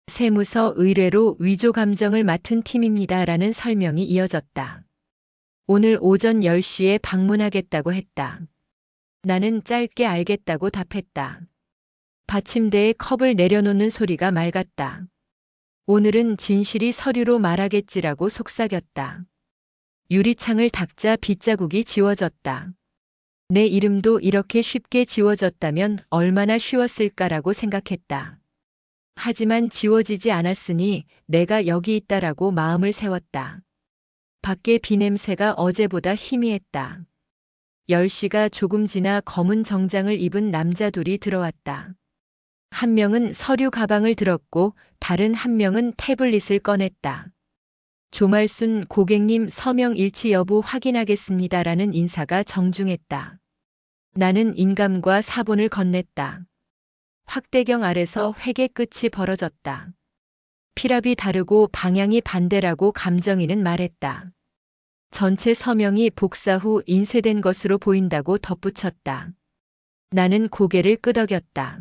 세무서 의뢰로 위조 감정을 맡은 팀입니다라는 설명이 이어졌다. 오늘 오전 10시에 방문하겠다고 했다. 나는 짧게 알겠다고 답했다. 받침대에 컵을 내려놓는 소리가 맑았다. 오늘은 진실이 서류로 말하겠지라고 속삭였다. 유리창을 닦자 빗자국이 지워졌다. 내 이름도 이렇게 쉽게 지워졌다면 얼마나 쉬웠을까라고 생각했다. 하지만 지워지지 않았으니 내가 여기 있다라고 마음을 세웠다. 밖에 비냄새가 어제보다 희미했다. 10시가 조금 지나 검은 정장을 입은 남자 둘이 들어왔다. 한 명은 서류 가방을 들었고 다른 한 명은 태블릿을 꺼냈다. 조말순 고객님 서명 일치 여부 확인하겠습니다라는 인사가 정중했다. 나는 인감과 사본을 건넸다. 확대경 아래서 회계 끝이 벌어졌다. 피랍이 다르고 방향이 반대라고 감정인은 말했다. 전체 서명이 복사 후 인쇄된 것으로 보인다고 덧붙였다. 나는 고개를 끄덕였다.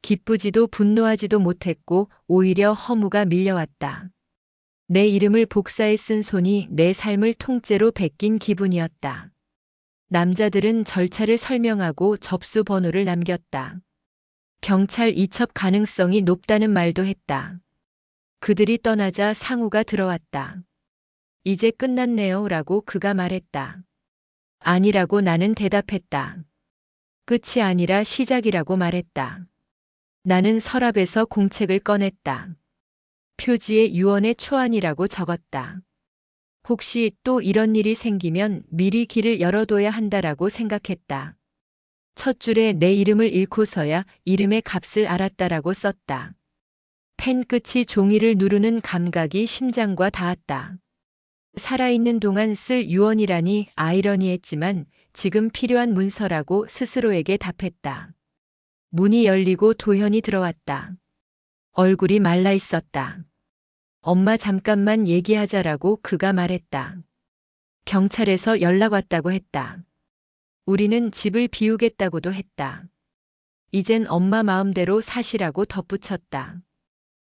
기쁘지도 분노하지도 못했고 오히려 허무가 밀려왔다. 내 이름을 복사해 쓴 손이 내 삶을 통째로 베낀 기분이었다. 남자들은 절차를 설명하고 접수 번호를 남겼다. 경찰 이첩 가능성이 높다는 말도 했다. 그들이 떠나자 상우가 들어왔다. 이제 끝났네요 라고 그가 말했다. 아니라고 나는 대답했다. 끝이 아니라 시작이라고 말했다. 나는 서랍에서 공책을 꺼냈다. 표지에 유언의 초안이라고 적었다. 혹시 또 이런 일이 생기면 미리 길을 열어둬야 한다라고 생각했다. 첫 줄에 내 이름을 읽고서야 이름의 값을 알았다라고 썼다. 펜 끝이 종이를 누르는 감각이 심장과 닿았다. 살아있는 동안 쓸 유언이라니 아이러니했지만 지금 필요한 문서라고 스스로에게 답했다. 문이 열리고 도현이 들어왔다. 얼굴이 말라 있었다. 엄마 잠깐만 얘기하자라고 그가 말했다. 경찰에서 연락 왔다고 했다. 우리는 집을 비우겠다고도 했다. 이젠 엄마 마음대로 사시라고 덧붙였다.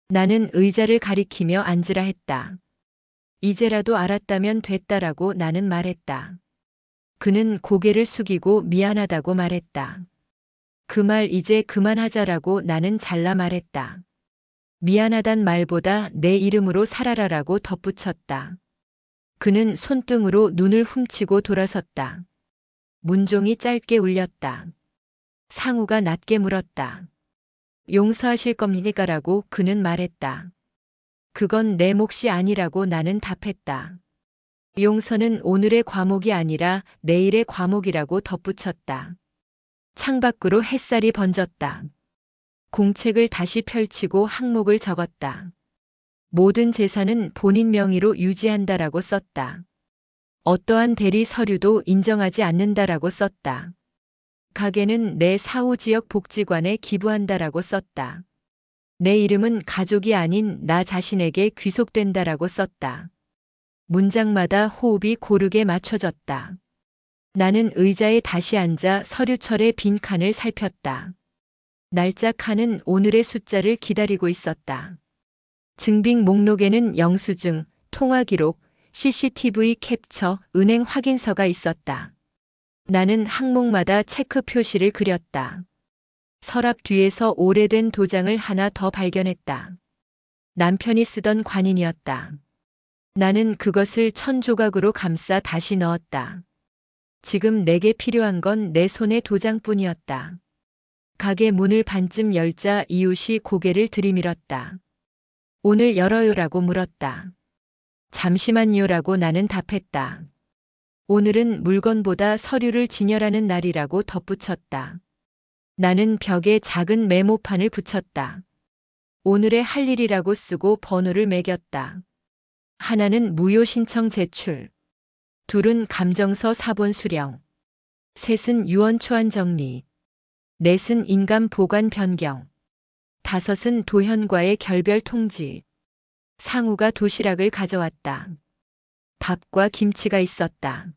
나는 의자를 가리키며 앉으라 했다. 이제라도 알았다면 됐다라고 나는 말했다. 그는 고개를 숙이고 미안하다고 말했다. 그 말 이제 그만하자라고 나는 잘라 말했다. 미안하단 말보다 내 이름으로 살아라라고 덧붙였다. 그는 손등으로 눈을 훔치고 돌아섰다. 문종이 짧게 울렸다. 상우가 낮게 물었다. 용서하실 겁니까라고 그는 말했다. 그건 내 몫이 아니라고 나는 답했다. 용서는 오늘의 과목이 아니라 내일의 과목이라고 덧붙였다. 창밖으로 햇살이 번졌다. 공책을 다시 펼치고 항목을 적었다. 모든 재산은 본인 명의로 유지한다라고 썼다. 어떠한 대리 서류도 인정하지 않는다라고 썼다. 가게는 내 사후 지역 복지관에 기부한다라고 썼다. 내 이름은 가족이 아닌 나 자신에게 귀속된다라고 썼다. 문장마다 호흡이 고르게 맞춰졌다. 나는 의자에 다시 앉아 서류철의 빈 칸을 살폈다. 날짜 칸은 오늘의 숫자를 기다리고 있었다. 증빙 목록에는 영수증, 통화기록, CCTV 캡처, 은행 확인서가 있었다. 나는 항목마다 체크 표시를 그렸다. 서랍 뒤에서 오래된 도장을 하나 더 발견했다. 남편이 쓰던 관인이었다. 나는 그것을 천조각으로 감싸 다시 넣었다. 지금 내게 필요한 건 내 손의 도장뿐이었다. 가게 문을 반쯤 열자 이웃이 고개를 들이밀었다. 오늘 열어요라고 물었다. 잠시만요라고 나는 답했다. 오늘은 물건보다 서류를 진열하는 날이라고 덧붙였다. 나는 벽에 작은 메모판을 붙였다. 오늘의 할 일이라고 쓰고 번호를 매겼다. 하나는 무효 신청 제출, 둘은 감정서 사본 수령, 셋은 유언 초안 정리, 넷은 인감 보관 변경, 다섯은 도현과의 결별 통지. 상우가 도시락을 가져왔다. 밥과 김치가 있었다.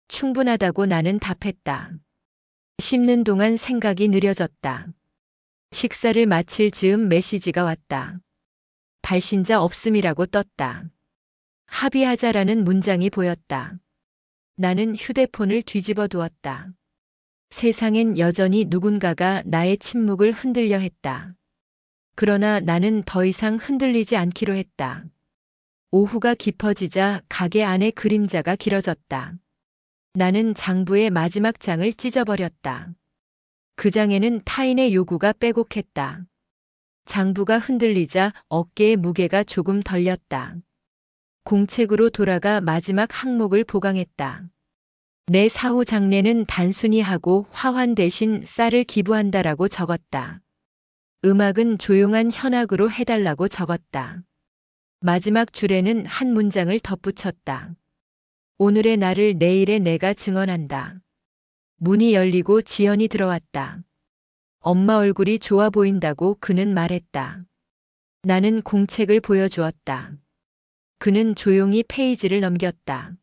충분하다고 나는 답했다. 씹는 동안 생각이 느려졌다. 식사를 마칠 즈음 메시지가 왔다. 발신자 없음이라고 떴다. 합의하자라는 문장이 보였다. 나는 휴대폰을 뒤집어 두었다. 세상엔 여전히 누군가가 나의 침묵을 흔들려 했다. 그러나 나는 더 이상 흔들리지 않기로 했다. 오후가 깊어지자 가게 안의 그림자가 길어졌다. 나는 장부의 마지막 장을 찢어버렸다. 그 장에는 타인의 요구가 빼곡했다. 장부가 흔들리자 어깨의 무게가 조금 덜렸다. 공책으로 돌아가 마지막 항목을 보강했다. 내 사후 장례는 단순히 하고 화환 대신 쌀을 기부한다라고 적었다. 음악은 조용한 현악으로 해달라고 적었다. 마지막 줄에는 한 문장을 덧붙였다. 오늘의 나를 내일의 내가 증언한다. 문이 열리고 지연이 들어왔다. 엄마 얼굴이 좋아 보인다고 그는 말했다. 나는 공책을 보여주었다. 그는 조용히 페이지를 넘겼다.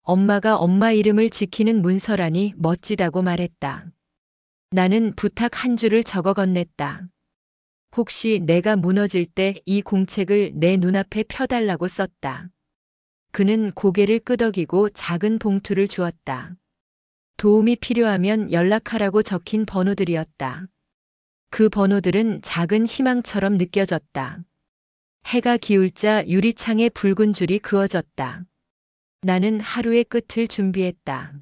엄마가 엄마 이름을 지키는 문서라니 멋지다고 말했다. 나는 부탁 한 줄을 적어 건넸다. 혹시 내가 무너질 때 이 공책을 내 눈앞에 펴달라고 썼다. 그는 고개를 끄덕이고 작은 봉투를 주었다. 도움이 필요하면 연락하라고 적힌 번호들이었다. 그 번호들은 작은 희망처럼 느껴졌다. 해가 기울자 유리창에 붉은 줄이 그어졌다. 나는 하루의 끝을 준비했다.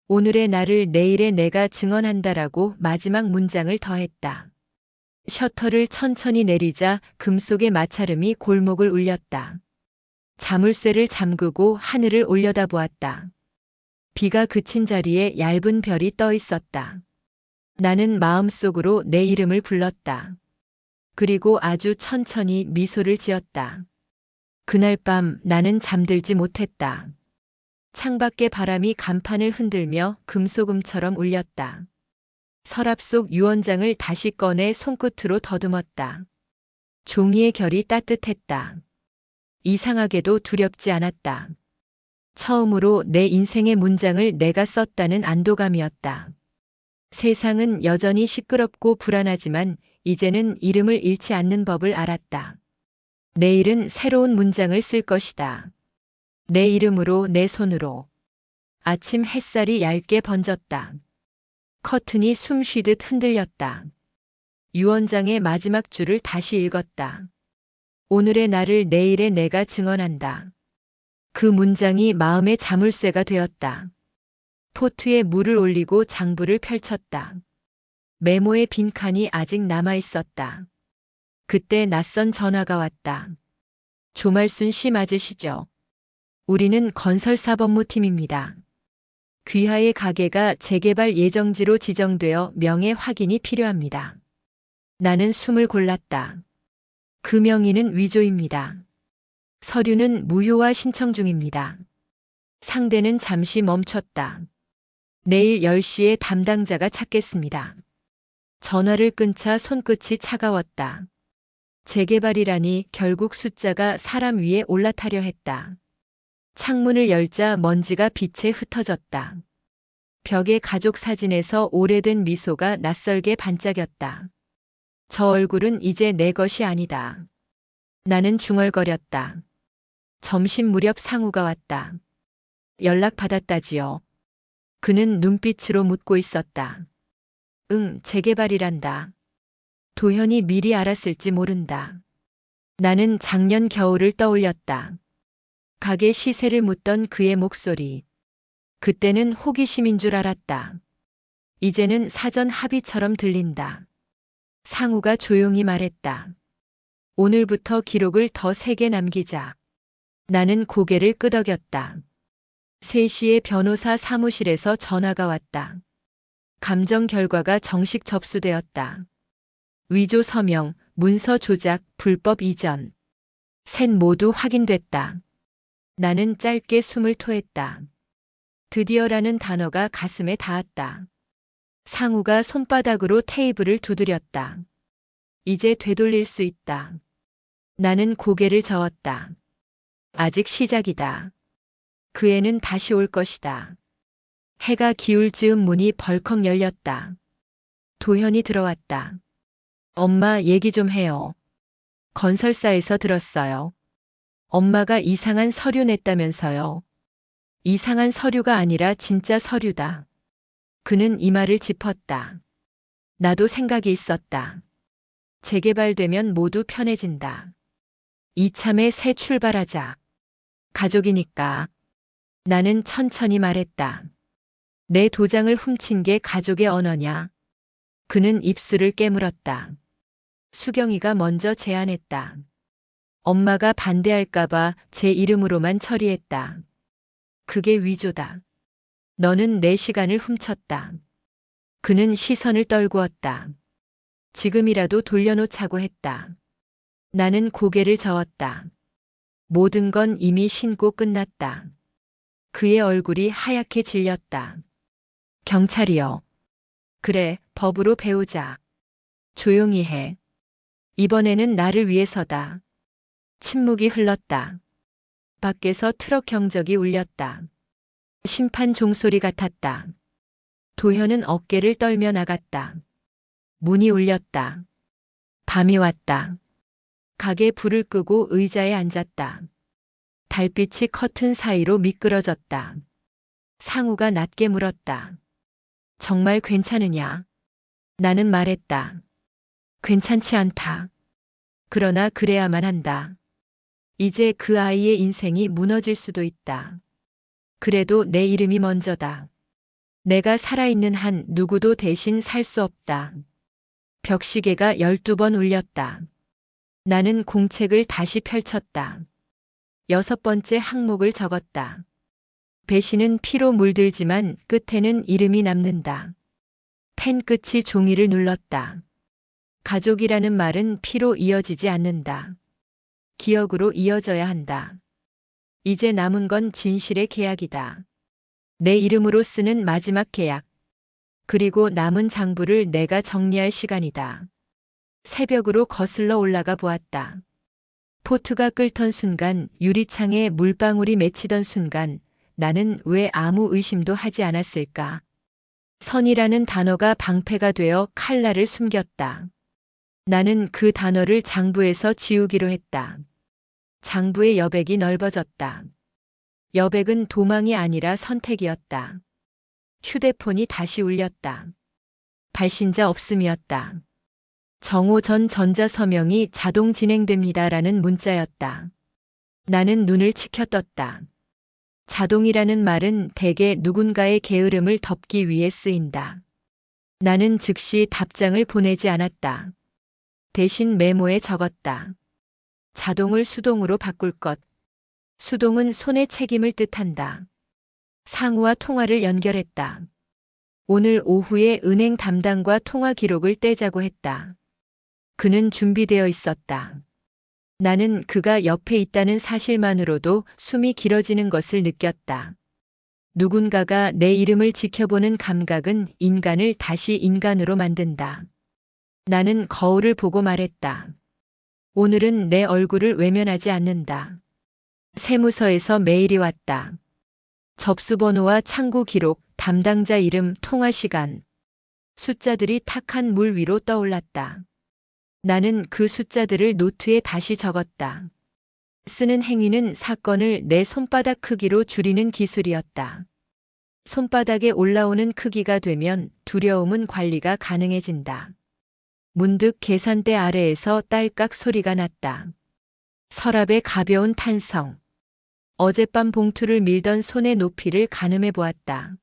오늘의 나를 내일의 내가 증언한다라고 마지막 문장을 더했다. 셔터를 천천히 내리자 금속의 마찰음이 골목을 울렸다. 자물쇠를 잠그고 하늘을 올려다보았다. 비가 그친 자리에 얇은 별이 떠 있었다. 나는 마음속으로 내 이름을 불렀다. 그리고 아주 천천히 미소를 지었다. 그날 밤 나는 잠들지 못했다. 창밖의 바람이 간판을 흔들며 금소금처럼 울렸다. 서랍 속 유언장을 다시 꺼내 손끝으로 더듬었다. 종이의 결이 따뜻했다. 이상하게도 두렵지 않았다. 처음으로 내 인생의 문장을 내가 썼다는 안도감이었다. 세상은 여전히 시끄럽고 불안하지만 이제는 이름을 잃지 않는 법을 알았다. 내일은 새로운 문장을 쓸 것이다. 내 이름으로 내 손으로. 아침 햇살이 얇게 번졌다. 커튼이 숨 쉬듯 흔들렸다. 유언장의 마지막 줄을 다시 읽었다. 오늘의 나를 내일의 내가 증언한다. 그 문장이 마음의 자물쇠가 되었다. 포트에 물을 올리고 장부를 펼쳤다. 메모의 빈칸이 아직 남아 있었다. 그때 낯선 전화가 왔다. 조말순 씨 맞으시죠? 우리는 건설사법무팀입니다. 귀하의 가게가 재개발 예정지로 지정되어 명의 확인이 필요합니다. 나는 숨을 골랐다. 그 명의는 위조입니다. 서류는 무효화 신청 중입니다. 상대는 잠시 멈췄다. 내일 10시에 담당자가 찾겠습니다. 전화를 끊자 손끝이 차가웠다. 재개발이라니 결국 숫자가 사람 위에 올라타려 했다. 창문을 열자 먼지가 빛에 흩어졌다. 벽의 가족 사진에서 오래된 미소가 낯설게 반짝였다. 저 얼굴은 이제 내 것이 아니다. 나는 중얼거렸다. 점심 무렵 상우가 왔다. 연락 받았다지요. 그는 눈빛으로 묻고 있었다. 응, 재개발이란다. 도현이 미리 알았을지 모른다. 나는 작년 겨울을 떠올렸다. 가게 시세를 묻던 그의 목소리. 그때는 호기심인 줄 알았다. 이제는 사전 합의처럼 들린다. 상우가 조용히 말했다. 오늘부터 기록을 더 세게 남기자. 나는 고개를 끄덕였다. 3시에 변호사 사무실에서 전화가 왔다. 감정 결과가 정식 접수되었다. 위조 서명, 문서 조작, 불법 이전. 셋 모두 확인됐다. 나는 짧게 숨을 토했다. 드디어라는 단어가 가슴에 닿았다. 상우가 손바닥으로 테이블을 두드렸다. 이제 되돌릴 수 있다. 나는 고개를 저었다. 아직 시작이다. 그 애는 다시 올 것이다. 해가 기울 즈음 문이 벌컥 열렸다. 도현이 들어왔다. 엄마 얘기 좀 해요. 건설사에서 들었어요. 엄마가 이상한 서류 냈다면서요. 이상한 서류가 아니라 진짜 서류다. 그는 이마를 짚었다. 나도 생각이 있었다. 재개발되면 모두 편해진다. 이참에 새 출발하자. 가족이니까. 나는 천천히 말했다. 내 도장을 훔친 게 가족의 언어냐? 그는 입술을 깨물었다. 수경이가 먼저 제안했다. 엄마가 반대할까봐 제 이름으로만 처리했다. 그게 위조다. 너는 내 시간을 훔쳤다. 그는 시선을 떨구었다. 지금이라도 돌려놓자고 했다. 나는 고개를 저었다. 모든 건 이미 신고 끝났다. 그의 얼굴이 하얗게 질렸다. 경찰이요. 그래, 법으로 배우자. 조용히 해. 이번에는 나를 위해서다. 침묵이 흘렀다. 밖에서 트럭 경적이 울렸다. 심판 종소리 같았다. 도현은 어깨를 떨며 나갔다. 문이 울렸다. 밤이 왔다. 가게 불을 끄고 의자에 앉았다. 달빛이 커튼 사이로 미끄러졌다. 상우가 낮게 물었다. 정말 괜찮으냐? 나는 말했다. 괜찮지 않다. 그러나 그래야만 한다. 이제 그 아이의 인생이 무너질 수도 있다. 그래도 내 이름이 먼저다. 내가 살아있는 한 누구도 대신 살 수 없다. 벽시계가 12번 울렸다. 나는 공책을 다시 펼쳤다. 6번째 항목을 적었다. 배신은 피로 물들지만 끝에는 이름이 남는다. 펜 끝이 종이를 눌렀다. 가족이라는 말은 피로 이어지지 않는다. 기억으로 이어져야 한다. 이제 남은 건 진실의 계약이다. 내 이름으로 쓰는 마지막 계약. 그리고 남은 장부를 내가 정리할 시간이다. 새벽으로 거슬러 올라가 보았다. 포트가 끓던 순간, 유리창에 물방울이 맺히던 순간, 나는 왜 아무 의심도 하지 않았을까? 선이라는 단어가 방패가 되어 칼날을 숨겼다. 나는 그 단어를 장부에서 지우기로 했다. 장부의 여백이 넓어졌다. 여백은 도망이 아니라 선택이었다. 휴대폰이 다시 울렸다. 발신자 없음이었다. 정호 전 전자서명이 자동 진행됩니다라는 문자였다. 나는 눈을 치켜떴다. 자동이라는 말은 대개 누군가의 게으름을 덮기 위해 쓰인다. 나는 즉시 답장을 보내지 않았다. 대신 메모에 적었다. 자동을 수동으로 바꿀 것. 수동은 손의 책임을 뜻한다. 상우와 통화를 연결했다. 오늘 오후에 은행 담당과 통화 기록을 떼자고 했다. 그는 준비되어 있었다. 나는 그가 옆에 있다는 사실만으로도 숨이 길어지는 것을 느꼈다. 누군가가 내 이름을 지켜보는 감각은 인간을 다시 인간으로 만든다. 나는 거울을 보고 말했다. 오늘은 내 얼굴을 외면하지 않는다. 세무서에서 메일이 왔다. 접수번호와 창구 기록, 담당자 이름, 통화 시간. 숫자들이 탁한 물 위로 떠올랐다. 나는 그 숫자들을 노트에 다시 적었다. 쓰는 행위는 사건을 내 손바닥 크기로 줄이는 기술이었다. 손바닥에 올라오는 크기가 되면 두려움은 관리가 가능해진다. 문득 계산대 아래에서 딸깍 소리가 났다. 서랍의 가벼운 탄성. 어젯밤 봉투를 밀던 손의 높이를 가늠해 보았다.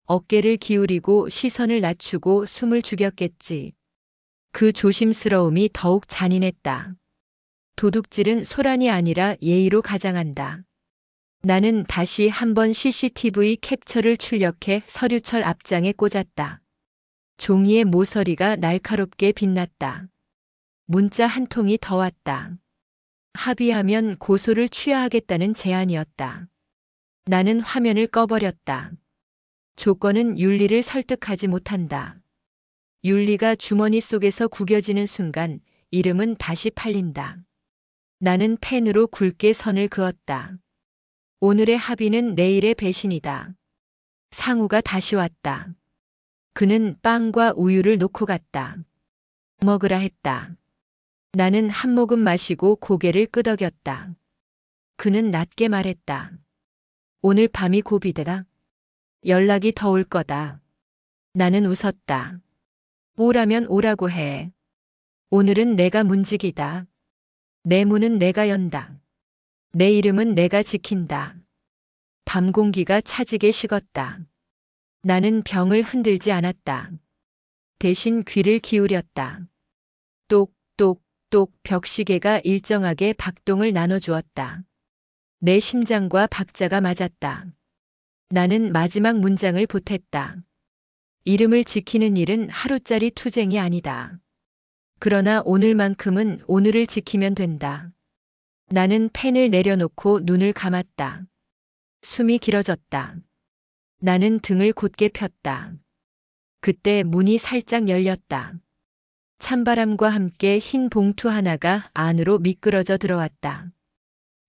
어깨를 기울이고 시선을 낮추고 숨을 죽였겠지. 그 조심스러움이 더욱 잔인했다. 도둑질은 소란이 아니라 예의로 가장한다. 나는 다시 한번 CCTV 캡처를 출력해 서류철 앞장에 꽂았다. 종이의 모서리가 날카롭게 빛났다. 문자 한 통이 더 왔다. 합의하면 고소를 취하하겠다는 제안이었다. 나는 화면을 꺼버렸다. 조건은 윤리를 설득하지 못한다. 윤리가 주머니 속에서 구겨지는 순간 이름은 다시 팔린다. 나는 펜으로 굵게 선을 그었다. 오늘의 합의는 내일의 배신이다. 상우가 다시 왔다. 그는 빵과 우유를 놓고 갔다. 먹으라 했다. 나는 한 모금 마시고 고개를 끄덕였다. 그는 낮게 말했다. 오늘 밤이 고비되라. 연락이 더 올 거다. 나는 웃었다. 오라면 오라고 해. 오늘은 내가 문직이다. 내 문은 내가 연다. 내 이름은 내가 지킨다. 밤 공기가 차지게 식었다. 나는 병을 흔들지 않았다. 대신 귀를 기울였다. 똑똑똑 벽시계가 일정하게 박동을 나눠주었다. 내 심장과 박자가 맞았다. 나는 마지막 문장을 보탰다. 이름을 지키는 일은 하루짜리 투쟁이 아니다. 그러나 오늘만큼은 오늘을 지키면 된다. 나는 펜을 내려놓고 눈을 감았다. 숨이 길어졌다. 나는 등을 곧게 폈다. 그때 문이 살짝 열렸다. 찬바람과 함께 흰 봉투 하나가 안으로 미끄러져 들어왔다.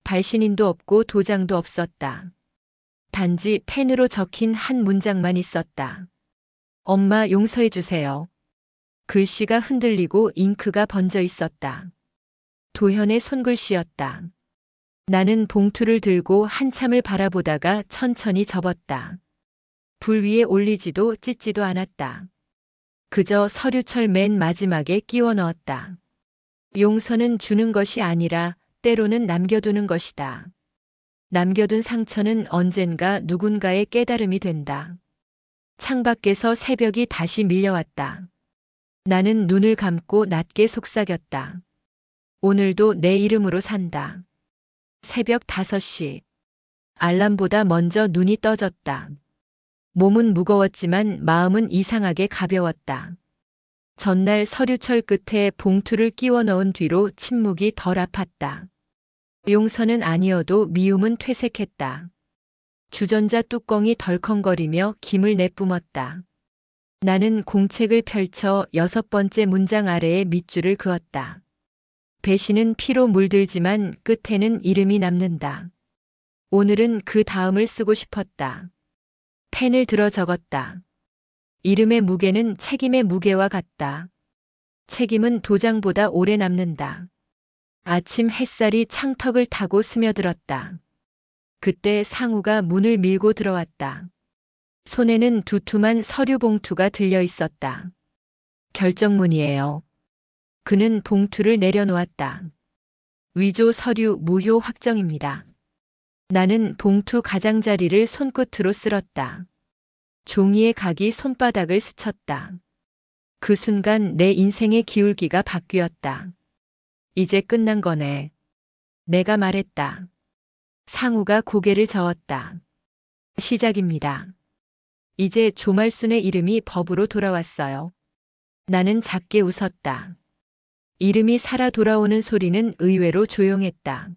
발신인도 없고 도장도 없었다. 단지 펜으로 적힌 한 문장만 있었다. 엄마 용서해 주세요. 글씨가 흔들리고 잉크가 번져 있었다. 도현의 손글씨였다. 나는 봉투를 들고 한참을 바라보다가 천천히 접었다. 불 위에 올리지도 찢지도 않았다. 그저 서류철 맨 마지막에 끼워 넣었다. 용서는 주는 것이 아니라 때로는 남겨두는 것이다. 남겨둔 상처는 언젠가 누군가의 깨달음이 된다. 창밖에서 새벽이 다시 밀려왔다. 나는 눈을 감고 낮게 속삭였다. 오늘도 내 이름으로 산다. 새벽 5시. 알람보다 먼저 눈이 떠졌다. 몸은 무거웠지만 마음은 이상하게 가벼웠다. 전날 서류철 끝에 봉투를 끼워 넣은 뒤로 침묵이 덜 아팠다. 용서는 아니어도 미움은 퇴색했다. 주전자 뚜껑이 덜컹거리며 김을 내뿜었다. 나는 공책을 펼쳐 6번째 문장 아래에 밑줄을 그었다. 배신은 피로 물들지만 끝에는 이름이 남는다. 오늘은 그 다음을 쓰고 싶었다. 펜을 들어 적었다. 이름의 무게는 책임의 무게와 같다. 책임은 도장보다 오래 남는다. 아침 햇살이 창턱을 타고 스며들었다. 그때 상우가 문을 밀고 들어왔다. 손에는 두툼한 서류 봉투가 들려 있었다. 결정문이에요. 그는 봉투를 내려놓았다. 위조 서류 무효 확정입니다. 나는 봉투 가장자리를 손끝으로 쓸었다. 종이의 각이 손바닥을 스쳤다. 그 순간 내 인생의 기울기가 바뀌었다. 이제 끝난 거네. 내가 말했다. 상우가 고개를 저었다. 시작입니다. 이제 조말순의 이름이 법으로 돌아왔어요. 나는 작게 웃었다. 이름이 살아 돌아오는 소리는 의외로 조용했다.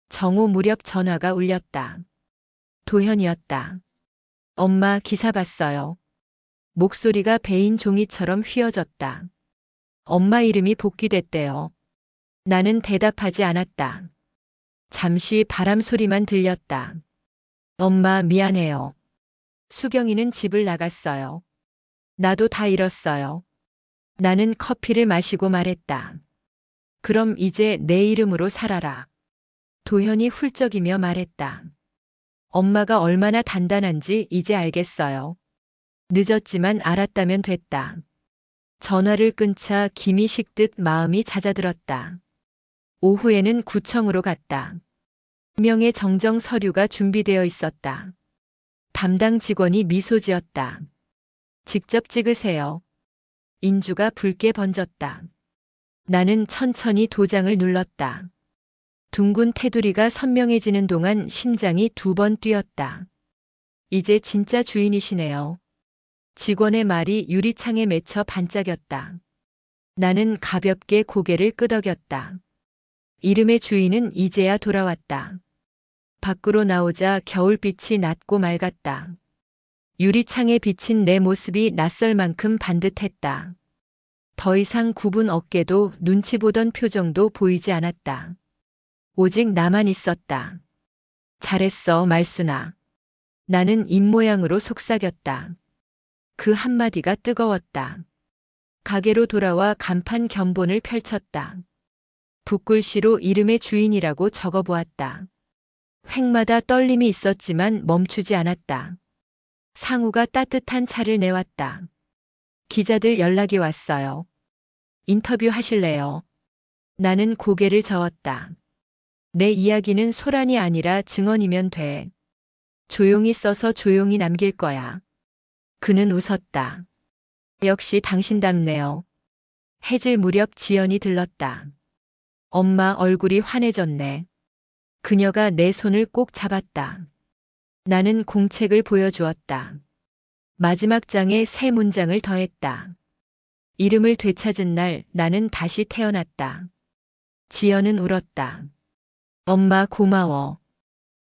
정오 무렵 전화가 울렸다. 도현이었다. 엄마 기사 봤어요. 목소리가 베인 종이처럼 휘어졌다. 엄마 이름이 복귀됐대요. 나는 대답하지 않았다. 잠시 바람 소리만 들렸다. 엄마 미안해요. 수경이는 집을 나갔어요. 나도 다 잃었어요. 나는 커피를 마시고 말했다. 그럼 이제 내 이름으로 살아라. 도현이 훌쩍이며 말했다. 엄마가 얼마나 단단한지 이제 알겠어요. 늦었지만 알았다면 됐다. 전화를 끊자 김이 식듯 마음이 잦아들었다. 오후에는 구청으로 갔다. 명의 정정 서류가 준비되어 있었다. 담당 직원이 미소 지었다. 직접 찍으세요. 인주가 붉게 번졌다. 나는 천천히 도장을 눌렀다. 둥근 테두리가 선명해지는 동안 심장이 2번 뛰었다. 이제 진짜 주인이시네요. 직원의 말이 유리창에 맺혀 반짝였다. 나는 가볍게 고개를 끄덕였다. 이름의 주인은 이제야 돌아왔다. 밖으로 나오자 겨울빛이 낮고 맑았다. 유리창에 비친 내 모습이 낯설 만큼 반듯했다. 더 이상 굽은 어깨도 눈치 보던 표정도 보이지 않았다. 오직 나만 있었다. 잘했어, 말순아. 나는 입모양으로 속삭였다. 그 한마디가 뜨거웠다. 가게로 돌아와 간판 견본을 펼쳤다. 붓글씨로 이름의 주인이라고 적어보았다. 획마다 떨림이 있었지만 멈추지 않았다. 상우가 따뜻한 차를 내왔다. 기자들 연락이 왔어요. 인터뷰 하실래요? 나는 고개를 저었다. 내 이야기는 소란이 아니라 증언이면 돼. 조용히 써서 조용히 남길 거야. 그는 웃었다. 역시 당신답네요. 해질 무렵 지연이 들렀다. 엄마 얼굴이 환해졌네. 그녀가 내 손을 꼭 잡았다. 나는 공책을 보여주었다. 마지막 장에 새 문장을 더했다. 이름을 되찾은 날 나는 다시 태어났다. 지연은 울었다. 엄마 고마워.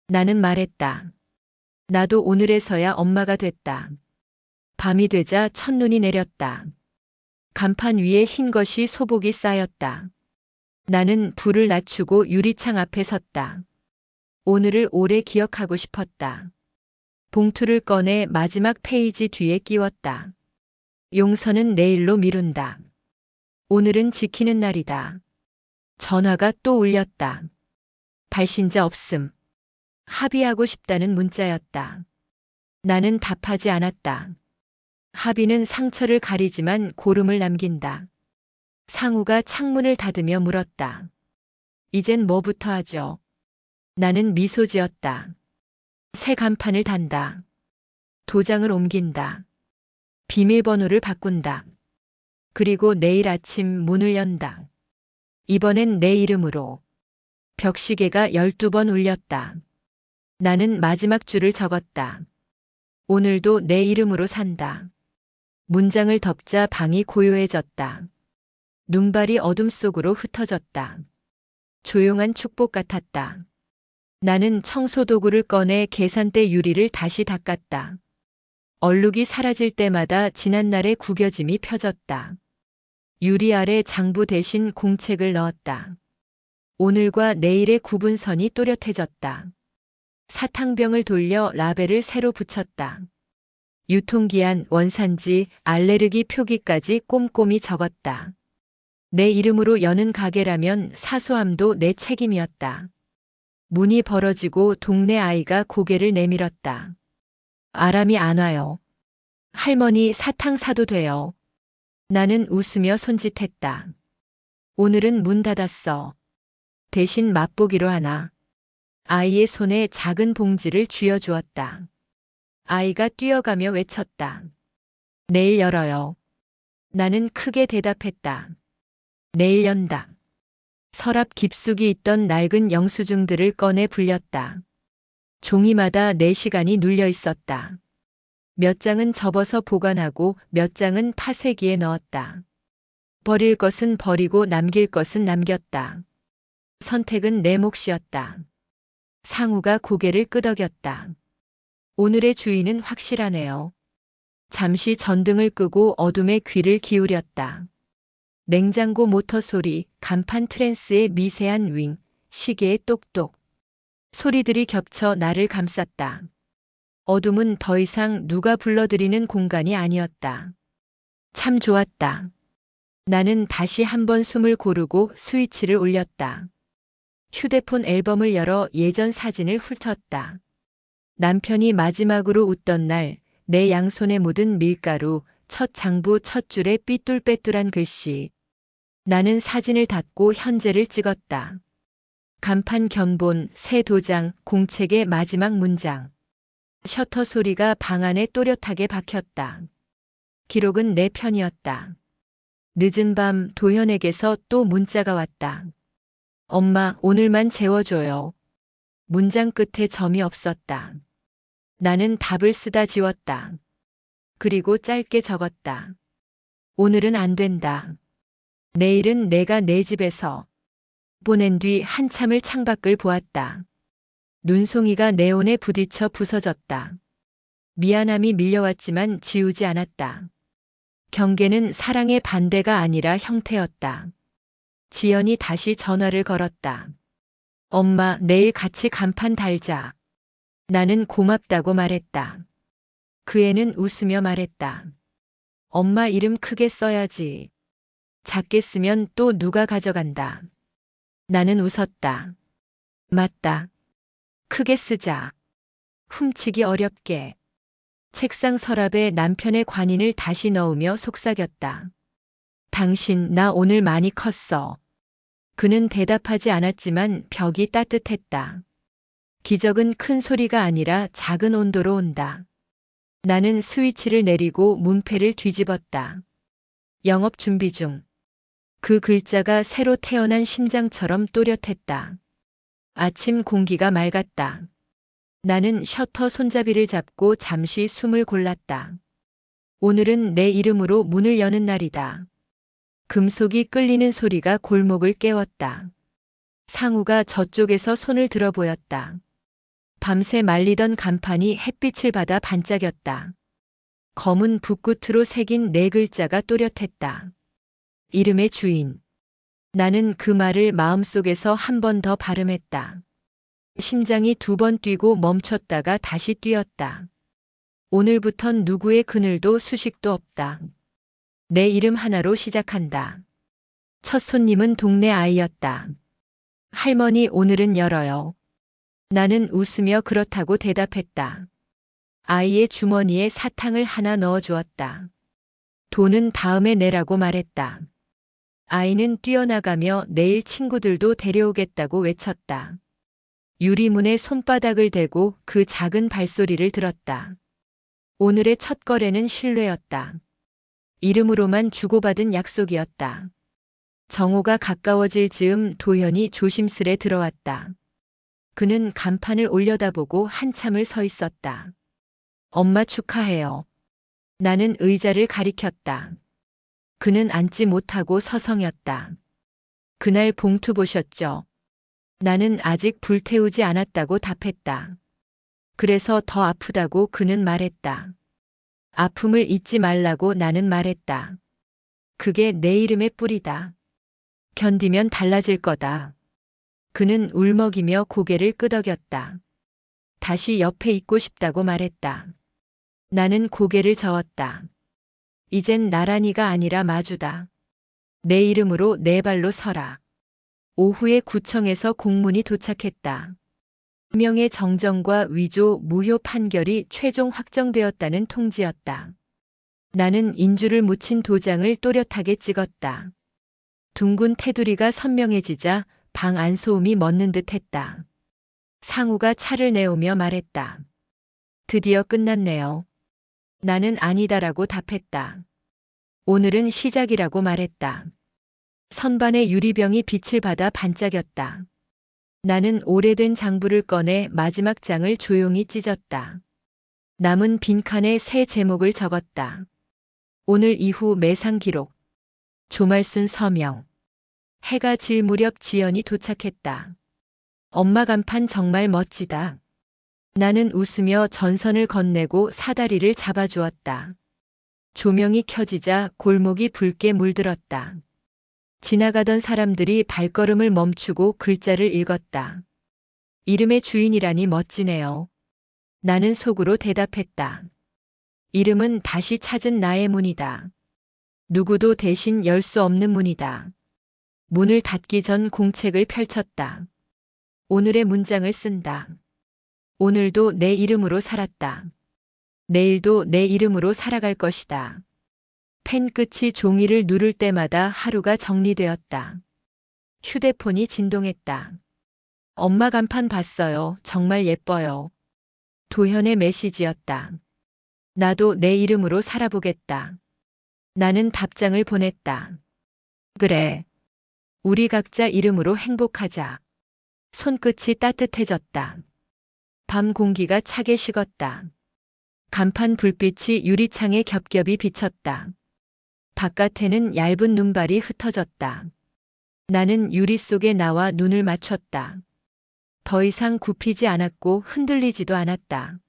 나는 말했다. 나도 오늘에서야 엄마가 됐다. 밤이 되자 첫눈이 내렸다. 간판 위에 흰 것이 소복이 쌓였다. 나는 불을 낮추고 유리창 앞에 섰다. 오늘을 오래 기억하고 싶었다. 봉투를 꺼내 마지막 페이지 뒤에 끼웠다. 용서는 내일로 미룬다. 오늘은 지키는 날이다. 전화가 또 울렸다. 발신자 없음. 합의하고 싶다는 문자였다. 나는 답하지 않았다. 합의는 상처를 가리지만 고름을 남긴다. 상우가 창문을 닫으며 물었다. 이젠 뭐부터 하죠? 나는 미소 지었다. 새 간판을 단다. 도장을 옮긴다. 비밀번호를 바꾼다. 그리고 내일 아침 문을 연다. 이번엔 내 이름으로. 벽시계가 12번 울렸다. 나는 마지막 줄을 적었다. 오늘도 내 이름으로 산다. 문장을 덮자 방이 고요해졌다. 눈발이 어둠 속으로 흩어졌다. 조용한 축복 같았다. 나는 청소도구를 꺼내 계산대 유리를 다시 닦았다. 얼룩이 사라질 때마다 지난날의 구겨짐이 펴졌다. 유리 아래 장부 대신 공책을 넣었다. 오늘과 내일의 구분선이 또렷해졌다. 사탕병을 돌려 라벨을 새로 붙였다. 유통기한, 원산지, 알레르기 표기까지 꼼꼼히 적었다. 내 이름으로 여는 가게라면 사소함도 내 책임이었다. 문이 벌어지고 동네 아이가 고개를 내밀었다. 아람이 안 와요. 할머니 사탕 사도 돼요. 나는 웃으며 손짓했다. 오늘은 문 닫았어. 대신 맛보기로 하나. 아이의 손에 작은 봉지를 쥐어주었다. 아이가 뛰어가며 외쳤다. 내일 열어요. 나는 크게 대답했다. 내일 연다. 서랍 깊숙이 있던 낡은 영수증들을 꺼내 불렸다. 종이마다 내 시간이 눌려 있었다. 몇 장은 접어서 보관하고 몇 장은 파쇄기에 넣었다. 버릴 것은 버리고 남길 것은 남겼다. 선택은 내 몫이었다. 상우가 고개를 끄덕였다. 오늘의 주인은 확실하네요. 잠시 전등을 끄고 어둠에 귀를 기울였다. 냉장고 모터 소리, 간판 트랜스의 미세한 윙, 시계의 똑똑. 소리들이 겹쳐 나를 감쌌다. 어둠은 더 이상 누가 불러들이는 공간이 아니었다. 참 좋았다. 나는 다시 한번 숨을 고르고 스위치를 올렸다. 휴대폰 앨범을 열어 예전 사진을 훑었다. 남편이 마지막으로 웃던 날, 내 양손에 묻은 밀가루, 첫 장부 첫 줄에 삐뚤빼뚤한 글씨. 나는 사진을 닫고 현재를 찍었다. 간판 견본, 새 도장, 공책의 마지막 문장. 셔터 소리가 방 안에 또렷하게 박혔다. 기록은 내 편이었다. 늦은 밤 도현에게서 또 문자가 왔다. 엄마, 오늘만 재워줘요. 문장 끝에 점이 없었다. 나는 답을 쓰다 지웠다. 그리고 짧게 적었다. 오늘은 안 된다. 내일은 내가 내 집에서. 보낸 뒤 한참을 창밖을 보았다. 눈송이가 네온에 부딪혀 부서졌다. 미안함이 밀려왔지만 지우지 않았다. 경계는 사랑의 반대가 아니라 형태였다. 지연이 다시 전화를 걸었다. 엄마, 내일 같이 간판 달자. 나는 고맙다고 말했다. 그 애는 웃으며 말했다. 엄마 이름 크게 써야지. 작게 쓰면 또 누가 가져간다. 나는 웃었다. 맞다. 크게 쓰자. 훔치기 어렵게. 책상 서랍에 남편의 관인을 다시 넣으며 속삭였다. 당신, 나 오늘 많이 컸어. 그는 대답하지 않았지만 벽이 따뜻했다. 기적은 큰 소리가 아니라 작은 온도로 온다. 나는 스위치를 내리고 문패를 뒤집었다. 영업 준비 중. 그 글자가 새로 태어난 심장처럼 또렷했다. 아침 공기가 맑았다. 나는 셔터 손잡이를 잡고 잠시 숨을 골랐다. 오늘은 내 이름으로 문을 여는 날이다. 금속이 끌리는 소리가 골목을 깨웠다. 상우가 저쪽에서 손을 들어 보였다. 밤새 말리던 간판이 햇빛을 받아 반짝였다. 검은 붓끝으로 새긴 네 글자가 또렷했다. 이름의 주인. 나는 그 말을 마음속에서 한 번 더 발음했다. 심장이 두 번 뛰고 멈췄다가 다시 뛰었다. 오늘부턴 누구의 그늘도 수식도 없다. 내 이름 하나로 시작한다. 첫 손님은 동네 아이였다. 할머니, 오늘은 열어요. 나는 웃으며 그렇다고 대답했다. 아이의 주머니에 사탕을 하나 넣어주었다. 돈은 다음에 내라고 말했다. 아이는 뛰어나가며 내일 친구들도 데려오겠다고 외쳤다. 유리문에 손바닥을 대고 그 작은 발소리를 들었다. 오늘의 첫 거래는 신뢰였다. 이름으로만 주고받은 약속이었다. 정오가 가까워질 즈음 도현이 조심스레 들어왔다. 그는 간판을 올려다보고 한참을 서 있었다. 엄마 축하해요. 나는 의자를 가리켰다. 그는 앉지 못하고 서성였다. 그날 봉투 보셨죠? 나는 아직 불태우지 않았다고 답했다. 그래서 더 아프다고 그는 말했다. 아픔을 잊지 말라고 나는 말했다. 그게 내 이름의 뿌리다. 견디면 달라질 거다. 그는 울먹이며 고개를 끄덕였다. 다시 옆에 있고 싶다고 말했다. 나는 고개를 저었다. 이젠 나란히가 아니라 마주다. 내 이름으로 네 발로 서라. 오후에 구청에서 공문이 도착했다. 명의 정정과 위조 무효 판결이 최종 확정되었다는 통지였다. 나는 인주를 묻힌 도장을 또렷하게 찍었다. 둥근 테두리가 선명해지자 방 안 소음이 멎는 듯 했다. 상우가 차를 내오며 말했다. 드디어 끝났네요. 나는 아니다라고 답했다. 오늘은 시작이라고 말했다. 선반의 유리병이 빛을 받아 반짝였다. 나는 오래된 장부를 꺼내 마지막 장을 조용히 찢었다. 남은 빈칸에 새 제목을 적었다. 오늘 이후 매상 기록. 조말순 서명. 해가 질 무렵 지연이 도착했다. 엄마 간판 정말 멋지다. 나는 웃으며 전선을 건네고 사다리를 잡아주었다. 조명이 켜지자 골목이 붉게 물들었다. 지나가던 사람들이 발걸음을 멈추고 글자를 읽었다. 이름의 주인이라니 멋지네요. 나는 속으로 대답했다. 이름은 다시 찾은 나의 문이다. 누구도 대신 열 수 없는 문이다. 문을 닫기 전 공책을 펼쳤다. 오늘의 문장을 쓴다. 오늘도 내 이름으로 살았다. 내일도 내 이름으로 살아갈 것이다. 펜 끝이 종이를 누를 때마다 하루가 정리되었다. 휴대폰이 진동했다. 엄마 간판 봤어요. 정말 예뻐요. 도현의 메시지였다. 나도 내 이름으로 살아보겠다. 나는 답장을 보냈다. 그래. 우리 각자 이름으로 행복하자. 손끝이 따뜻해졌다. 밤 공기가 차게 식었다. 간판 불빛이 유리창에 겹겹이 비쳤다. 바깥에는 얇은 눈발이 흩어졌다. 나는 유리 속에 나와 눈을 맞췄다. 더 이상 굽히지 않았고 흔들리지도 않았다.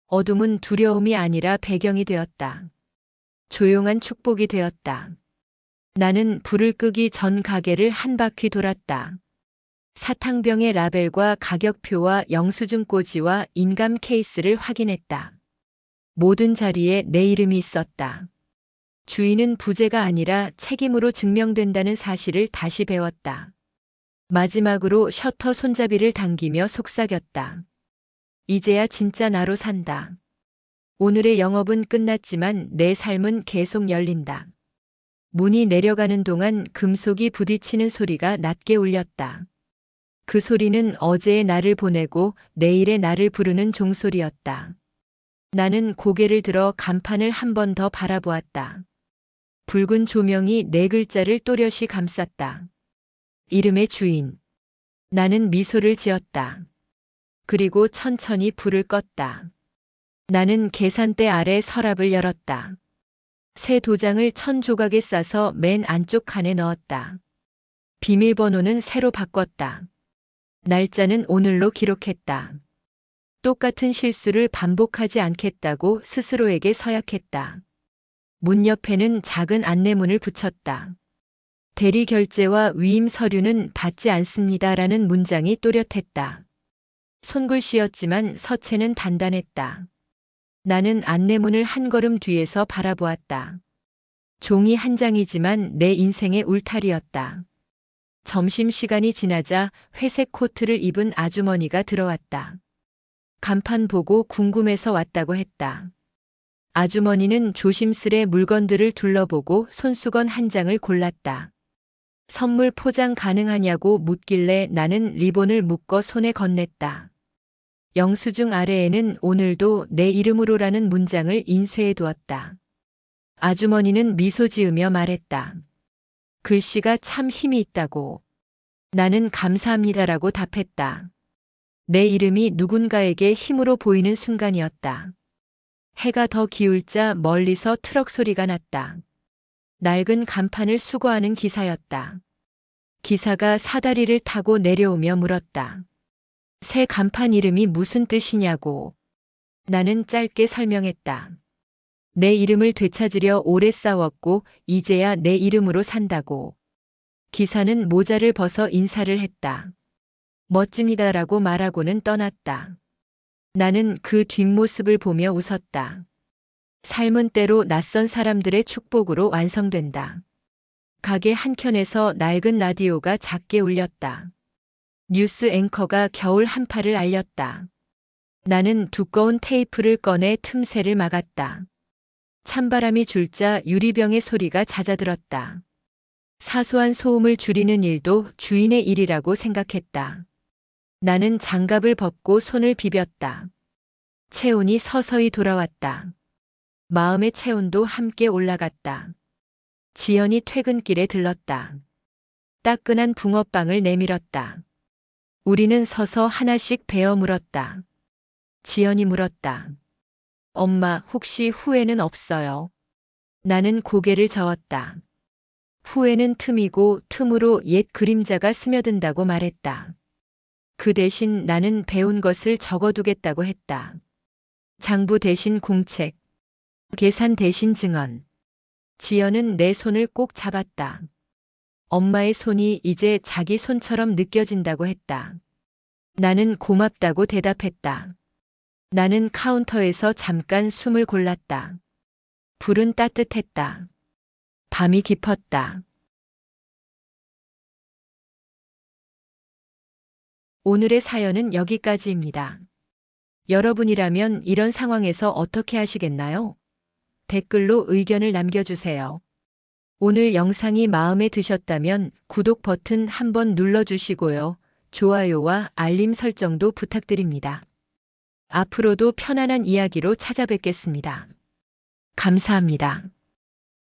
어둠은 두려움이 아니라 배경이 되었다. 조용한 축복이 되었다. 나는 불을 끄기 전 가게를 한 바퀴 돌았다. 사탕병의 라벨과 가격표와 영수증 꽂이와 인감 케이스를 확인했다. 모든 자리에 내 이름이 있었다. 주인은 부재가 아니라 책임으로 증명된다는 사실을 다시 배웠다. 마지막으로 셔터 손잡이를 당기며 속삭였다. 이제야 진짜 나로 산다. 오늘의 영업은 끝났지만 내 삶은 계속 열린다. 문이 내려가는 동안 금속이 부딪히는 소리가 낮게 울렸다. 그 소리는 어제의 나를 보내고 내일의 나를 부르는 종소리였다. 나는 고개를 들어 간판을 한 번 더 바라보았다. 붉은 조명이 네 글자를 또렷이 감쌌다. 이름의 주인. 나는 미소를 지었다. 그리고 천천히 불을 껐다. 나는 계산대 아래 서랍을 열었다. 새 도장을 1000조각에 싸서 맨 안쪽 칸에 넣었다. 비밀번호는 새로 바꿨다. 날짜는 오늘로 기록했다. 똑같은 실수를 반복하지 않겠다고 스스로에게 서약했다. 문 옆에는 작은 안내문을 붙였다. 대리 결제와 위임 서류는 받지 않습니다라는 문장이 또렷했다. 손글씨였지만 서체는 단단했다. 나는 안내문을 한 걸음 뒤에서 바라보았다. 종이 한 장이지만 내 인생의 울타리였다. 점심시간이 지나자 회색 코트를 입은 아주머니가 들어왔다. 간판 보고 궁금해서 왔다고 했다. 아주머니는 조심스레 물건들을 둘러보고 손수건 한 장을 골랐다. 선물 포장 가능하냐고 묻길래 나는 리본을 묶어 손에 건넸다. 영수증 아래에는 오늘도 내 이름으로라는 문장을 인쇄해 두었다. 아주머니는 미소 지으며 말했다. 글씨가 참 힘이 있다고. 나는 감사합니다라고 답했다. 내 이름이 누군가에게 힘으로 보이는 순간이었다. 해가 더 기울자 멀리서 트럭 소리가 났다. 낡은 간판을 수거하는 기사였다. 기사가 사다리를 타고 내려오며 물었다. 새 간판 이름이 무슨 뜻이냐고. 나는 짧게 설명했다. 내 이름을 되찾으려 오래 싸웠고 이제야 내 이름으로 산다고. 기사는 모자를 벗어 인사를 했다. 멋집니다라고 말하고는 떠났다. 나는 그 뒷모습을 보며 웃었다. 삶은 때로 낯선 사람들의 축복으로 완성된다. 가게 한켠에서 낡은 라디오가 작게 울렸다. 뉴스 앵커가 겨울 한파를 알렸다. 나는 두꺼운 테이프를 꺼내 틈새를 막았다. 찬바람이 줄자 유리병의 소리가 잦아들었다. 사소한 소음을 줄이는 일도 주인의 일이라고 생각했다. 나는 장갑을 벗고 손을 비볐다. 체온이 서서히 돌아왔다. 마음의 체온도 함께 올라갔다. 지연이 퇴근길에 들렀다. 따끈한 붕어빵을 내밀었다. 우리는 서서 하나씩 베어 물었다. 지연이 물었다. 엄마, 혹시 후회는 없어요? 나는 고개를 저었다. 후회는 틈이고 틈으로 옛 그림자가 스며든다고 말했다. 그 대신 나는 배운 것을 적어두겠다고 했다. 장부 대신 공책, 계산 대신 증언. 지연은 내 손을 꼭 잡았다. 엄마의 손이 이제 자기 손처럼 느껴진다고 했다. 나는 고맙다고 대답했다. 나는 카운터에서 잠깐 숨을 골랐다. 불은 따뜻했다. 밤이 깊었다. 오늘의 사연은 여기까지입니다. 여러분이라면 이런 상황에서 어떻게 하시겠나요? 댓글로 의견을 남겨주세요. 오늘 영상이 마음에 드셨다면 구독 버튼 한번 눌러주시고요. 좋아요와 알림 설정도 부탁드립니다. 앞으로도 편안한 이야기로 찾아뵙겠습니다. 감사합니다.